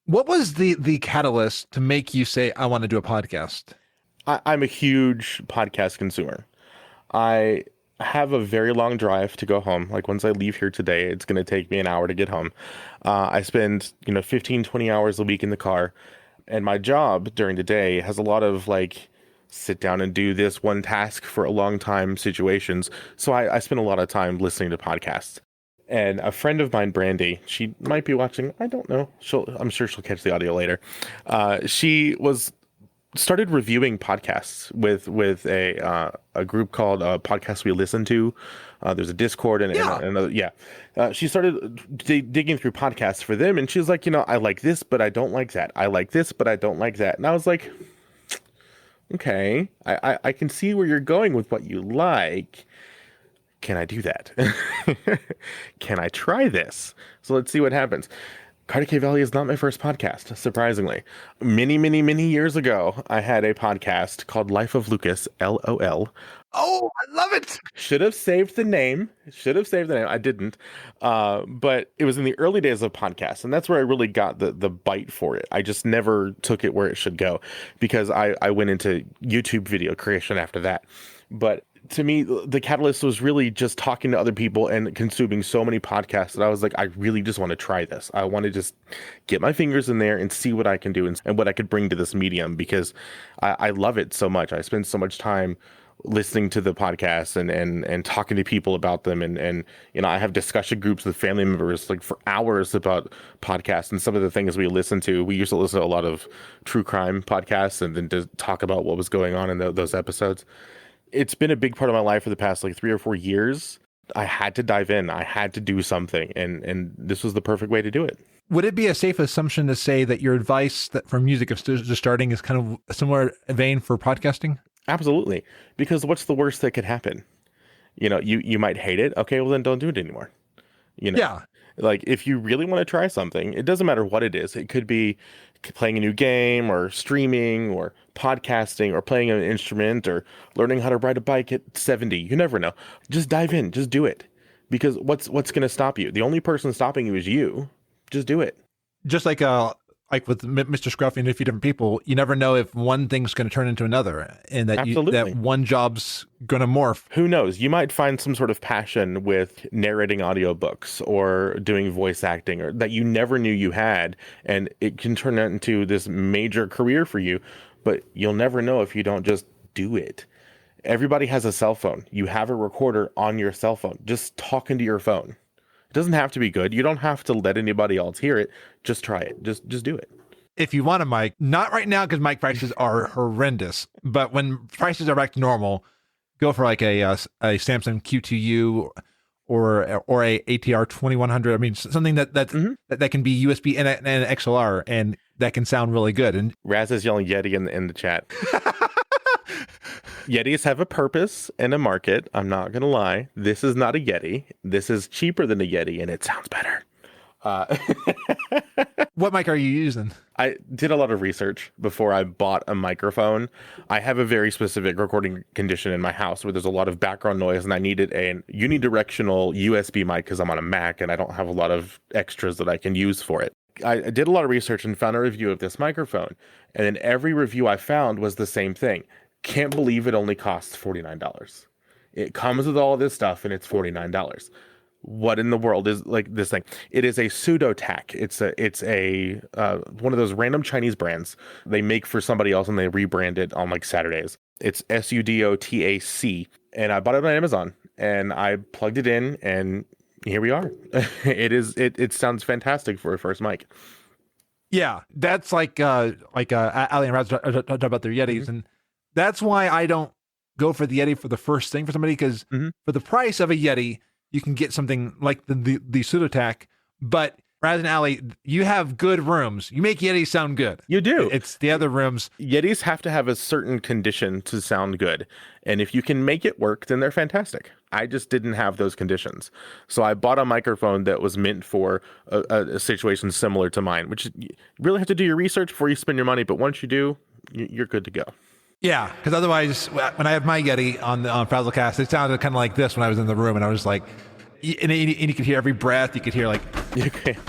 What was the catalyst to make you say, I want to do a podcast? I'm a huge podcast consumer. I have a very long drive to go home. Like once I leave here today, it's going to take me an hour to get home. I spend 15, 20 hours a week in the car, and my job during the day has a lot of like sit down and do this one task for a long time situations. So I spend a lot of time listening to podcasts. And a friend of mine, Brandy, she might be watching. I don't know. I'm sure she'll catch the audio later. She started reviewing podcasts with a group called Podcasts We Listen To. There's a Discord and another. She started digging through podcasts for them, and she was like, I like this, but I don't like that. I like this, but I don't like that. And I was like, okay, I can see where you're going with what you like. can I do that? Can I try this? So let's see what happens. Cartecay Valley is not my first podcast, surprisingly. Many, many, many years ago, I had a podcast called Life of Lucas, LOL. Oh, I love it. Should have saved the name. I didn't. But it was in the early days of podcasts, and that's where I really got the bite for it. I just never took it where it should go because I went into YouTube video creation after that. But to me, the catalyst was really just talking to other people and consuming so many podcasts that I was like, I really just want to try this. I want to just get my fingers in there and see what I can do and what I could bring to this medium because I love it so much. I spend so much time listening to the podcasts and talking to people about them. And I have discussion groups with family members like for hours about podcasts and some of the things we listen to. We used to listen to a lot of true crime podcasts and then to talk about what was going on in those episodes. It's been a big part of my life for the past like 3 or 4 years. I had to dive in. I had to do something. And this was the perfect way to do it. Would it be a safe assumption to say that your advice that for music of just starting is kind of a similar vein for podcasting? Absolutely. Because what's the worst that could happen? You might hate it. Okay, well then don't do it anymore. Yeah. Like if you really want to try something, it doesn't matter what it is. It could be playing a new game or streaming or podcasting or playing an instrument or learning how to ride a bike at 70. You never know. Just dive in. Just do it. Because what's going to stop you? The only person stopping you is you. Just do it. Just like with Mr. Scruffy and a few different people, you never know if one thing's going to turn into another and that that one job's going to morph. Who knows? You might find some sort of passion with narrating audiobooks or doing voice acting or that you never knew you had. And it can turn into this major career for you, but you'll never know if you don't just do it. Everybody has a cell phone. You have a recorder on your cell phone. Just talk into your phone. It doesn't have to be good. You don't have to let anybody else hear it. Just try it. Just do it. If you want a mic, not right now because mic prices are horrendous, but when prices are back to normal, go for like a Samsung Q2U or a ATR 2100. I mean, something that can be USB and XLR and that can sound really good. And Raz is yelling Yeti in the chat. Yetis have a purpose and a market. I'm not going to lie. This is not a Yeti. This is cheaper than a Yeti, and it sounds better. What mic are you using? I did a lot of research before I bought a microphone. I have a very specific recording condition in my house where there's a lot of background noise, and I needed a unidirectional USB mic because I'm on a Mac, and I don't have a lot of extras that I can use for it. I did a lot of research and found a review of this microphone, and then every review I found was the same thing. Can't believe it only costs $49. It comes with all this stuff and it's $49. What in the world is like this thing? It is a pseudo tack. It's a one of those random Chinese brands they make for somebody else and they rebrand it on like Saturdays. It's SUDOTAC, and I bought it on Amazon and I plugged it in and here we are. It sounds fantastic for a first mic. Yeah, that's like Ali and Raz talked about their Yetis, and that's why I don't go for the Yeti for the first thing for somebody, because for the price of a Yeti, you can get something like the Pseudotac. But Raz and Ali, you have good rooms. You make Yetis sound good. You do. It's the other rooms. Yetis have to have a certain condition to sound good. And if you can make it work, then they're fantastic. I just didn't have those conditions. So I bought a microphone that was meant for a situation similar to mine, which you really have to do your research before you spend your money. But once you do, you're good to go. Yeah, because otherwise, when I had my Yeti on FrazlCast, it sounded kind of like this when I was in the room, and I was like, and you could hear every breath. You could hear like,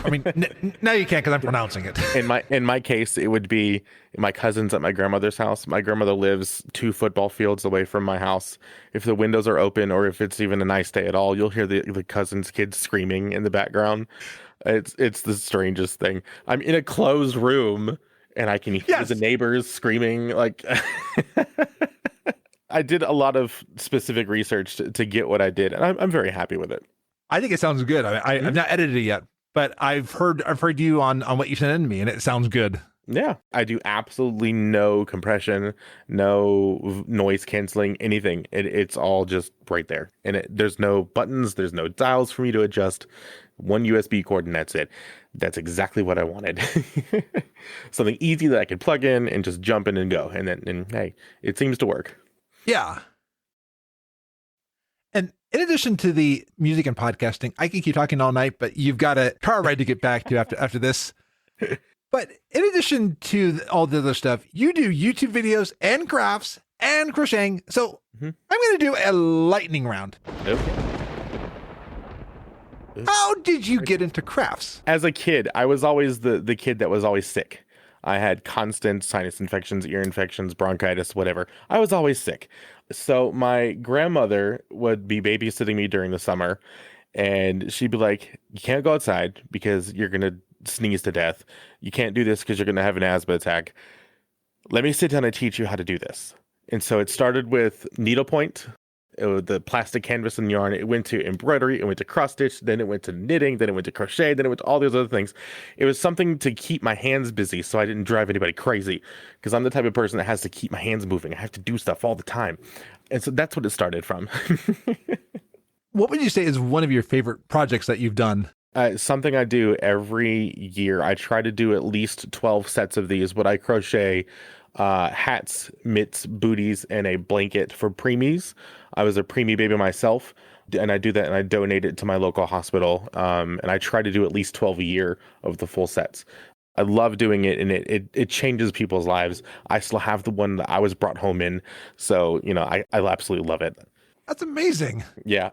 I mean, now you can't because I'm pronouncing it. In my case, it would be my cousins at my grandmother's house. My grandmother lives 2 football fields away from my house. If the windows are open or if it's even a nice day at all, you'll hear the cousins' kids screaming in the background. It's the strangest thing. I'm in a closed room. And I can hear the neighbors screaming. Like, I did a lot of specific research to get what I did, and I'm very happy with it. I think it sounds good. I've not edited it yet, but I've heard you on what you sent in to me, and it sounds good. Yeah, I do absolutely no compression, no noise canceling, anything. It's all just right there, and there's no buttons, there's no dials for me to adjust. One USB cord, and that's it. That's exactly what I wanted. Something easy that I could plug in and just jump in and go. And hey, it seems to work. Yeah. And In addition to the music and podcasting, I can keep talking all night, but you've got a car ride to get back to after this. But in addition to all the other stuff, you do YouTube videos and crafts and crocheting. So I'm going to do a lightning round. Okay. How did you get into crafts? As a kid, I was always the kid that was always sick. I had constant sinus infections, ear infections, bronchitis, whatever. I was always sick. So my grandmother would be babysitting me during the summer, and she'd be like, you can't go outside because you're going to sneeze to death. You can't do this because you're going to have an asthma attack. Let me sit down and teach you how to do this. And so it started with needlepoint, the plastic canvas and yarn. It went to embroidery, it went to cross stitch, then it went to knitting, then it went to crochet, then it went to all these other things. It was something to keep my hands busy so I didn't drive anybody crazy, because I'm the type of person that has to keep my hands moving. I have to do stuff all the time. And so that's what it started from. What would you say is one of your favorite projects that you've done? Something I do every year. I try to do at least 12 sets of these, but I crochet hats, mitts, booties, and a blanket for preemies. I was a preemie baby myself, and I do that, and I donate it to my local hospital. And I try to do at least 12 a year of the full sets. I love doing it, and it changes people's lives. I still have the one that I was brought home in, so I absolutely love it. That's amazing. Yeah.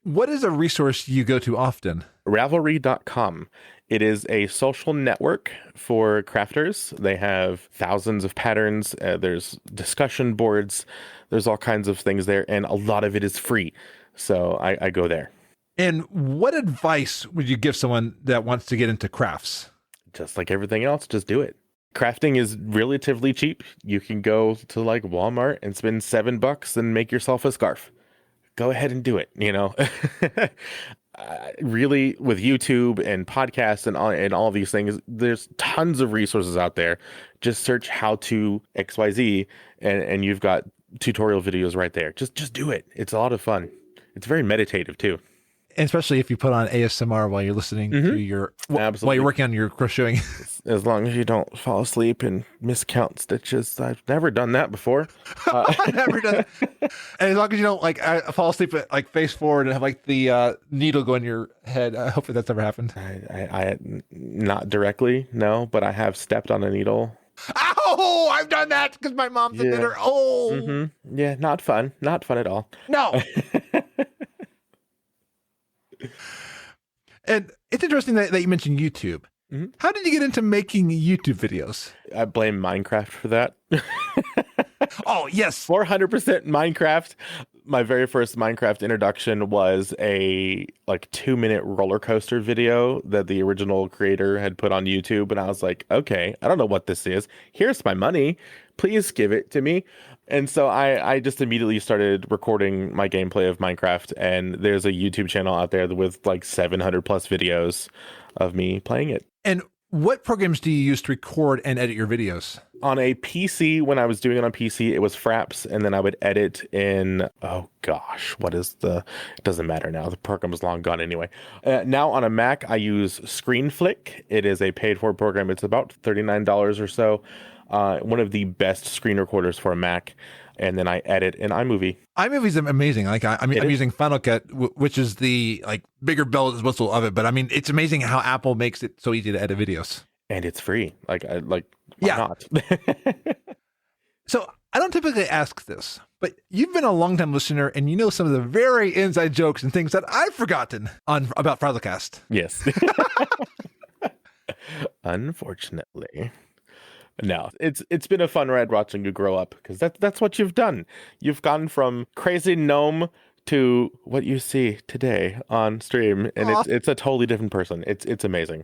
What is a resource you go to often? Ravelry.com. It is a social network for crafters. They have thousands of patterns. There's discussion boards. There's all kinds of things there, and a lot of it is free. So I go there. And what advice would you give someone that wants to get into crafts? Just like everything else, just do it. Crafting is relatively cheap. You can go to like Walmart and spend $7 and make yourself a scarf. Go ahead and do it, really, with YouTube and podcasts and all these things, there's tons of resources out there. Just search how to XYZ and you've got tutorial videos right there. Just do it. It's a lot of fun. It's very meditative too. And especially if you put on ASMR while you're listeing to your, while you're working on your crocheting. As long as you don't fall asleep and miscount stitches. I've never done that before. I've never done that. And as long as you don't fall asleep face forward and have the needle go in your head. Hopefully that's never happened. I not directly, no, but I have stepped on a needle. Oh, I've done that because my mom's a knitter. Oh. Mm-hmm. Yeah, not fun. Not fun at all. No. And it's interesting that you mentioned YouTube. Mm-hmm. How did you get into making YouTube videos? I blame Minecraft for that. Oh, yes. 400% Minecraft. My very first Minecraft introduction was a 2-minute roller coaster video that the original creator had put on YouTube. And I was like, okay, I don't know what this is. Here's my money. Please give it to me. And so I just immediately started recording my gameplay of Minecraft. And there's a YouTube channel out there with 700 plus videos of me playing it. And what programs do you use to record and edit your videos? On a PC, when I was doing it on PC, it was Fraps, and then I would edit in, it doesn't matter now. The program is long gone anyway. Now on a Mac, I use ScreenFlick. It is a paid-for program. It's about $39 or so. One of the best screen recorders for a Mac. And then I edit in iMovie. iMovie's amazing. I'm using Final Cut, which is the bigger bells and whistles of it. But it's amazing how Apple makes it so easy to edit videos. And it's free. Why not? So I don't typically ask this, but you've been a longtime listener and you know some of the very inside jokes and things that I've forgotten about FrazlCast. Yes. Unfortunately. No, it's been a fun ride watching you grow up, because that's what you've done. You've gone from crazy gnome to what you see today on stream, and it's a totally different person. It's amazing.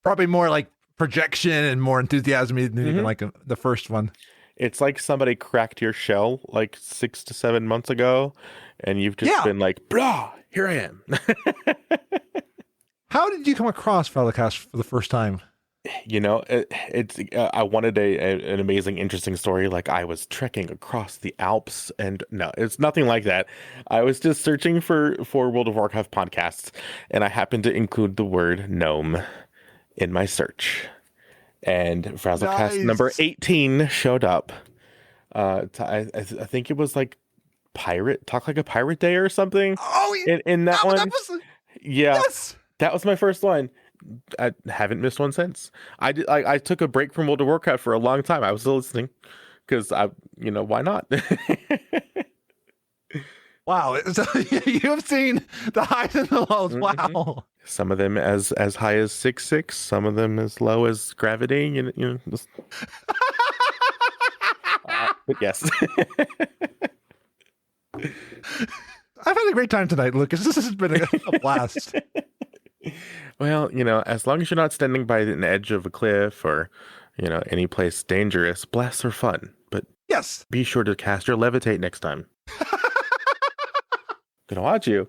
Probably more projection and more enthusiasm than even the first one. It's like somebody cracked your shell 6 to 7 months ago, and you've just been blah, here I am. How did you come across FrazlCast for the first time? I wanted an amazing, interesting story. I was trekking across the Alps, and no, it's nothing like that. I was just searching for World of Warcraft podcasts, and I happened to include the word gnome in my search. And FrazlCast number 18 showed up. I think it was like Talk Like a Pirate Day or something. Oh, In that one, that was yeah, yes. that was my first one. I haven't missed one since. I took a break from World of Warcraft for a long time. I was still listening because why not? Wow, so you have seen the highs and the lows. Mhm. Wow. Some of them as high as 6'6", some of them as low as gravity. But yes. I've had a great time tonight, Lucas. This has been a blast. Well, as long as you're not standing by an edge of a cliff or, any place dangerous, blasts are fun. But Yes. be sure to cast your levitate next time. Gonna watch you.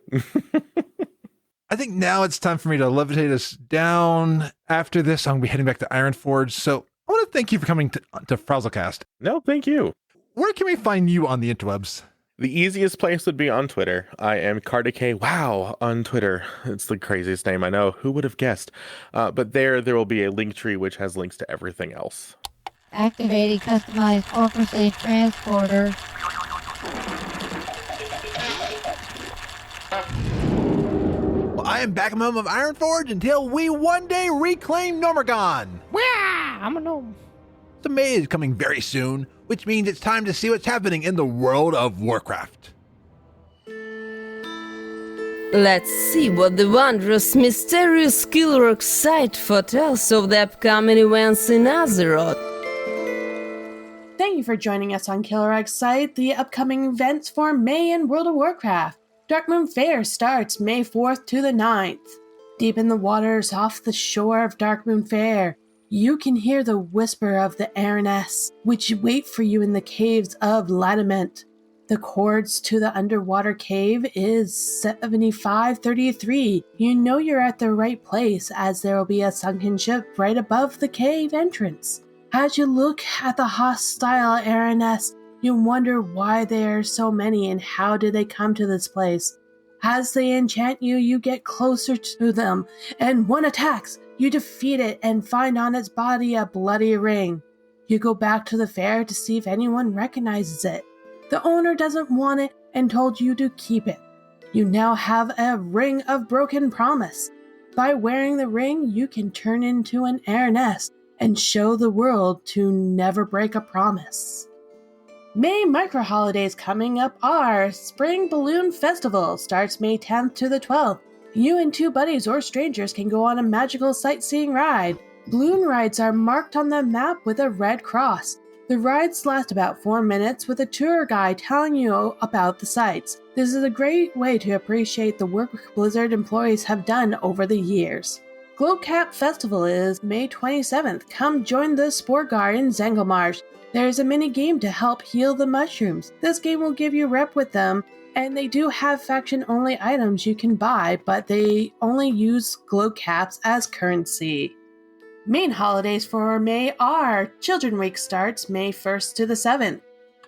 I think now it's time for me to levitate us down. After this, I'm going to be heading back to Ironforge. So I want to thank you for coming to FrazlCast. No, thank you. Where can we find you on the interwebs? The easiest place would be on Twitter. I am Cartecay Wow on Twitter. It's the craziest name I know. Who would have guessed? But there will be a link tree which has links to everything else. Activating customized Orphan Safe Transporter. Well, I am back home of Ironforge until we one day reclaim Gnomergon. Wow, I'm a gnome. The May is coming very soon, which means it's time to see what's happening in the world of Warcraft. Let's see what the wondrous, mysterious skillwork site foretells of the upcoming events in Azeroth. Thank you for joining us on Killer Egg's site, the upcoming events for May in World of Warcraft. Darkmoon Fair starts May 4th to the 9th. Deep in the waters off the shore of Darkmoon Fair, you can hear the whisper of the Araness, which wait for you in the caves of Ladament. The cords to the underwater cave is 7533. You know you're at the right place, as there will be a sunken ship right above the cave entrance. As you look at the hostile Araness, you wonder why there are so many and how did they come to this place. As they enchant you, you get closer to them, and one attacks. You defeat it and find on its body a bloody ring. You go back to the fair to see if anyone recognizes it. The owner doesn't want it and told you to keep it. You now have a ring of broken promise. By wearing the ring, you can turn into an Araness and show the world to never break a promise. May micro-holidays coming up are Spring Balloon Festival, starts May 10th to the 12th. You and two buddies or strangers can go on a magical sightseeing ride. Balloon rides are marked on the map with a red cross. The rides last about 4 minutes with a tour guide telling you about the sights. This is a great way to appreciate the work Blizzard employees have done over the years. Glowcap Festival is May 27th. Come join the Sport Guard in Zangelmarsh. There is a mini game to help heal the mushrooms. This game will give you rep with them, and they do have faction-only items you can buy, but they only use glow caps as currency. Main holidays for May are Children Week starts May 1st to the 7th.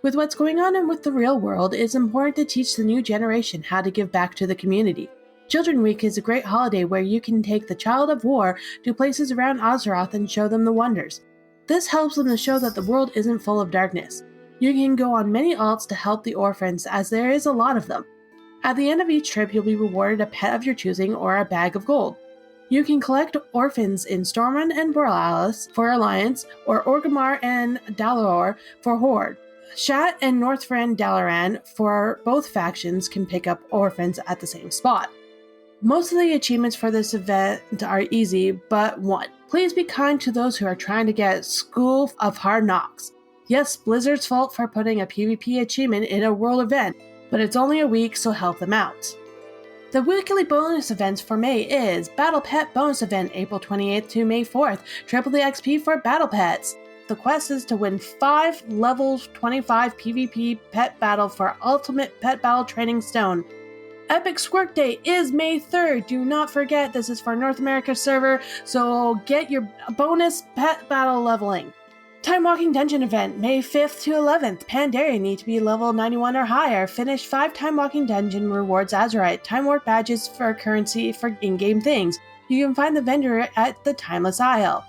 With what's going on and with the real world, it's important to teach the new generation how to give back to the community. Children Week is a great holiday where you can take the Child of War to places around Azeroth and show them the wonders. This helps them to show that the world isn't full of darkness. You can go on many alts to help the orphans, as there is a lot of them. At the end of each trip, you'll be rewarded a pet of your choosing or a bag of gold. You can collect orphans in Stormwind and Borealis for Alliance, or Orgrimmar and Dalaor for Horde. Shat and Northrend Dalaran for both factions can pick up orphans at the same spot. Most of the achievements for this event are easy, but one. Please be kind to those who are trying to get School of Hard Knocks. Yes, Blizzard's fault for putting a PvP achievement in a world event, but it's only a week, so help them out. The weekly bonus events for May is Battle Pet Bonus Event April 28th to May 4th, triple the XP for Battle Pets. The quest is to win 5 level 25 PvP pet battle for Ultimate Pet Battle Training Stone. Epic Squirt Day is May 3rd. Do not forget, this is for North America server, so get your bonus pet battle leveling. Time Walking Dungeon Event, May 5th to 11th. Pandaria need to be level 91 or higher. Finish 5 Time Walking Dungeon rewards Azurite. Time Warp badges for currency for in-game things. You can find the vendor at the Timeless Isle.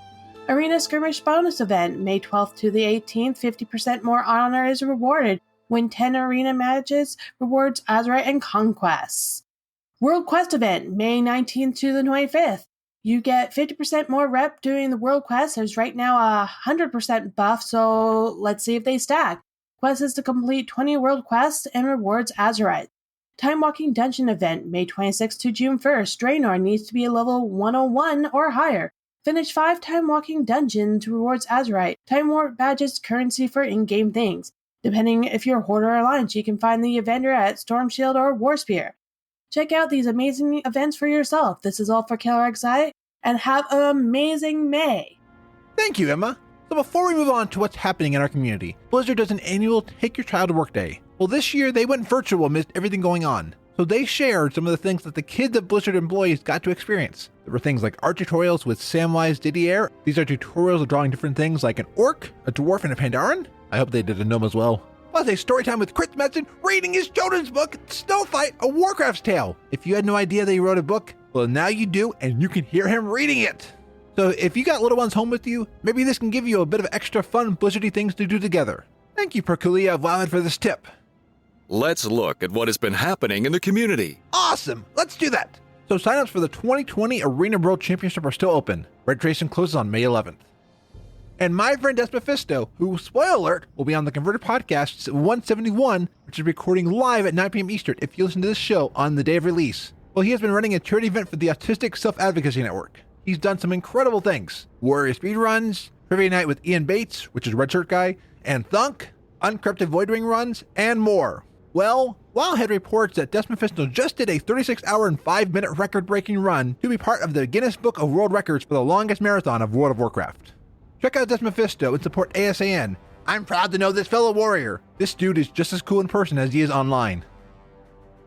Arena Skirmish Bonus Event, May 12th to the 18th, 50% more honor is rewarded. Win 10 arena matches, rewards Azeroth and Conquests. World Quest Event, May 19th to the 25th. You get 50% more rep doing the World Quest. There's right now a 100% buff, so let's see if they stack. Quest is to complete 20 World Quests and rewards Azeroth. Time Walking Dungeon Event, May 26th to June 1st. Draenor needs to be a level 101 or higher. Finish 5 Time Walking Dungeons, rewards Azeroth. Time Warp badges currency for in-game things. Depending if you're Horde or Alliance, you can find the Avenger at Storm Shield or Warspear. Check out these amazing events for yourself. This is all for Killer XI, and have an amazing May! Thank you, Emma. So before we move on to what's happening in our community, Blizzard does an annual Take Your Child to Work Day. Well, this year they went virtual amidst everything going on. So they shared some of the things that the kids of Blizzard employees got to experience. There were things like art tutorials with Samwise Didier. These are tutorials of drawing different things like an orc, a dwarf, and a Pandaren. I hope they did a gnome as well. Plus a story time with Chris Metzen reading his children's book, Snowfight, A Warcraft's Tale. If you had no idea that he wrote a book, well now you do, and you can hear him reading it. So if you got little ones home with you, maybe this can give you a bit of extra fun Blizzardy things to do together. Thank you, Perkulia of Wildhead, for this tip. Let's look at what has been happening in the community. Awesome! Let's do that! So signups for the 2020 Arena World Championship are still open. Registration closes on May 11th. And my friend Des Mephisto, who, spoiler alert, will be on the Converted Podcast 171, which is recording live at 9 p.m. Eastern if you listen to this show on the day of release. Well, he has been running a charity event for the Autistic Self-Advocacy Network. He's done some incredible things. Warrior speedruns, Trivia Night with Ian Bates, which is Red Shirt Guy, and Thunk, Uncorrupted Voidwing runs, and more. Well, Wildhead reports that Des Mephisto just did a 36-hour and 5-minute record-breaking run to be part of the Guinness Book of World Records for the longest marathon of World of Warcraft. Check out Des Mephisto and support ASAN. I'm proud to know this fellow warrior. This dude is just as cool in person as he is online.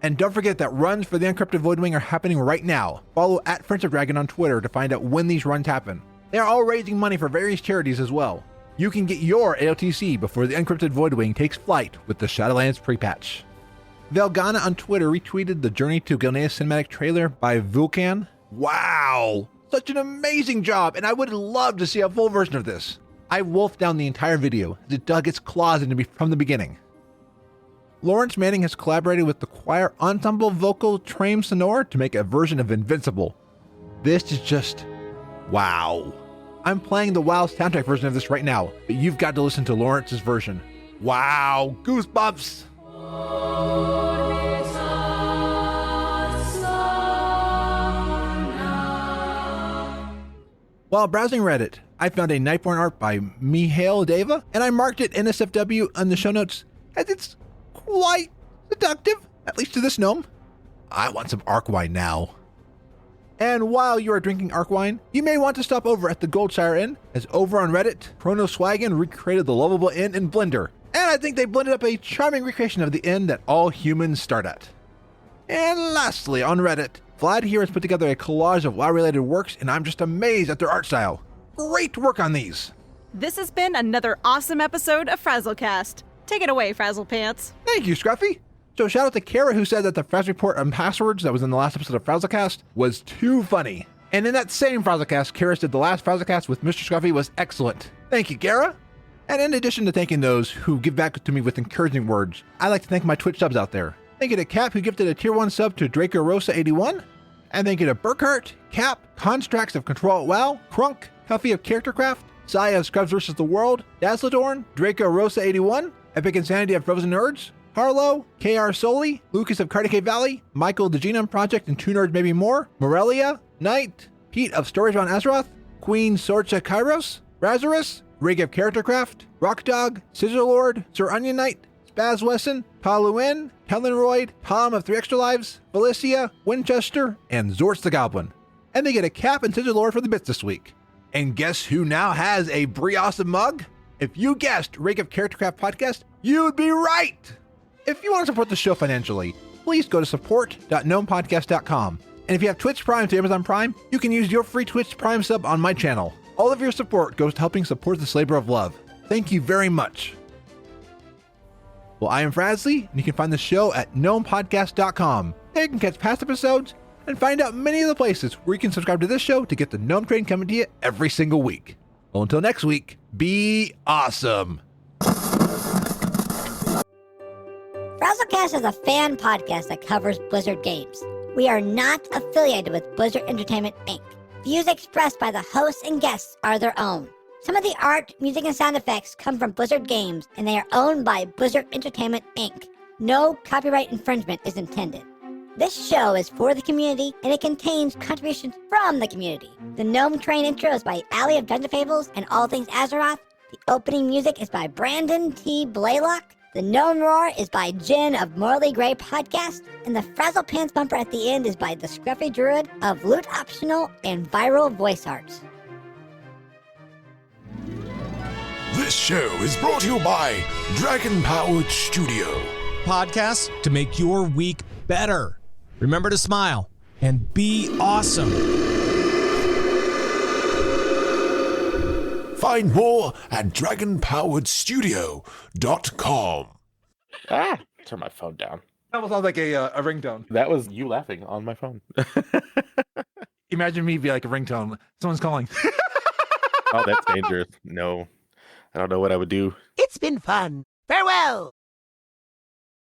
And don't forget that runs for the Uncrypted Voidwing are happening right now. Follow @FriendsofDragon on Twitter to find out when these runs happen. They are all raising money for various charities as well. You can get your AOTC before the Uncrypted Voidwing takes flight with the Shadowlands pre-patch. Velgana on Twitter retweeted the Journey to Gilneas cinematic trailer by Vulcan. Wow! Such an amazing job, and I would love to see a full version of this. I wolfed down the entire video as it dug its claws into me from the beginning. Lawrence Manning has collaborated with the choir ensemble vocal Trame Sonore to make a version of Invincible. This is just wow. I'm playing the WoW soundtrack version of this right now, but you've got to listen to Lawrence's version. Wow, goosebumps! While browsing Reddit, I found a Nightborn art by Mihail Deva, and I marked it NSFW on the show notes as it's quite seductive, at least to this gnome. I want some Arc Wine now. And while you are drinking Arc Wine, you may want to stop over at the Goldshire Inn, as over on Reddit, Chronoswagon recreated the lovable inn in Blender. And I think they blended up a charming recreation of the inn that all humans start at. And lastly, on Reddit, Vlad here has put together a collage of WoW-related works, and I'm just amazed at their art style. Great work on these! This has been another awesome episode of FrazlCast. Take it away, Frazzlepants. Thank you, Scruffy! So shout out to Kara, who said that the Fraz report on passwords that was in the last episode of FrazlCast was too funny. And in that same FrazlCast, Kara said the last FrazlCast with Mr. Scruffy was excellent. Thank you, Kara! And in addition to thanking those who give back to me with encouraging words, I'd like to thank my Twitch subs out there. Thank you to Cap, who gifted a Tier 1 sub to Draco Rosa 81. And thank you to Burkhart, Cap, Constructs of Control at WoW, Crunk, Huffy of Charactercraft, Saya of Scrubs vs. the World, Dazzledorn, Draco Rosa 81, Epicinsanity of Frozen Nerds, Harlow, KR Soli, Lucas of Cartecay Valley, Michael the Genome Project and 2 Nerds Maybe More, Morelia, Knight, Pete of Stories on Azeroth, Queen Sorcha Kairos, Razarus, Rig of Charactercraft, Rockdog, Scissorlord, Sir Onion Knight, Spaz Wesson, Paluin, Helenroyd, Tom of 3 Extra Lives, Felicia, Winchester, and Zorts the Goblin. And they get a Cap and Scissorlord for the bits this week. And guess who now has a Brie Awesome mug? If you guessed Rig of Charactercraft Podcast, you'd be right! If you want to support the show financially, please go to support.gnomepodcast.com. And if you have Twitch Prime to Amazon Prime, you can use your free Twitch Prime sub on my channel. All of your support goes to helping support this labor of love. Thank you very much. Well, I am Frazley, and you can find the show at gnomepodcast.com. There you can catch past episodes and find out many of the places where you can subscribe to this show to get the Gnome Train coming to you every single week. Until next week, be awesome. FrazlCast is a fan podcast that covers Blizzard games. We are not affiliated with Blizzard Entertainment, Inc. Views expressed by the hosts and guests are their own. Some of the art, music, and sound effects come from Blizzard Games, and they are owned by Blizzard Entertainment, Inc. No copyright infringement is intended. This show is for the community, and it contains contributions from the community. The Gnome Train Intro is by Allie of Dungeon Fables and All Things Azeroth. The opening music is by Brandon T. Blaylock. The Gnome Roar is by Jen of Morally Grey Podcast, and the Frazzlepants bumper at the end is by the Scruffy Druid of Loot Optional and Viral Voice Arts. This show is brought to you by Dragon Powered Studio. Podcasts to make your week better. Remember to smile and be awesome. Find more at dragonpoweredstudio.com. Turn my phone down. That was all like a ringtone. That was you laughing on my phone. Imagine me be like a ringtone. Someone's calling. Oh, that's dangerous. No, I don't know what I would do. It's been fun. Farewell.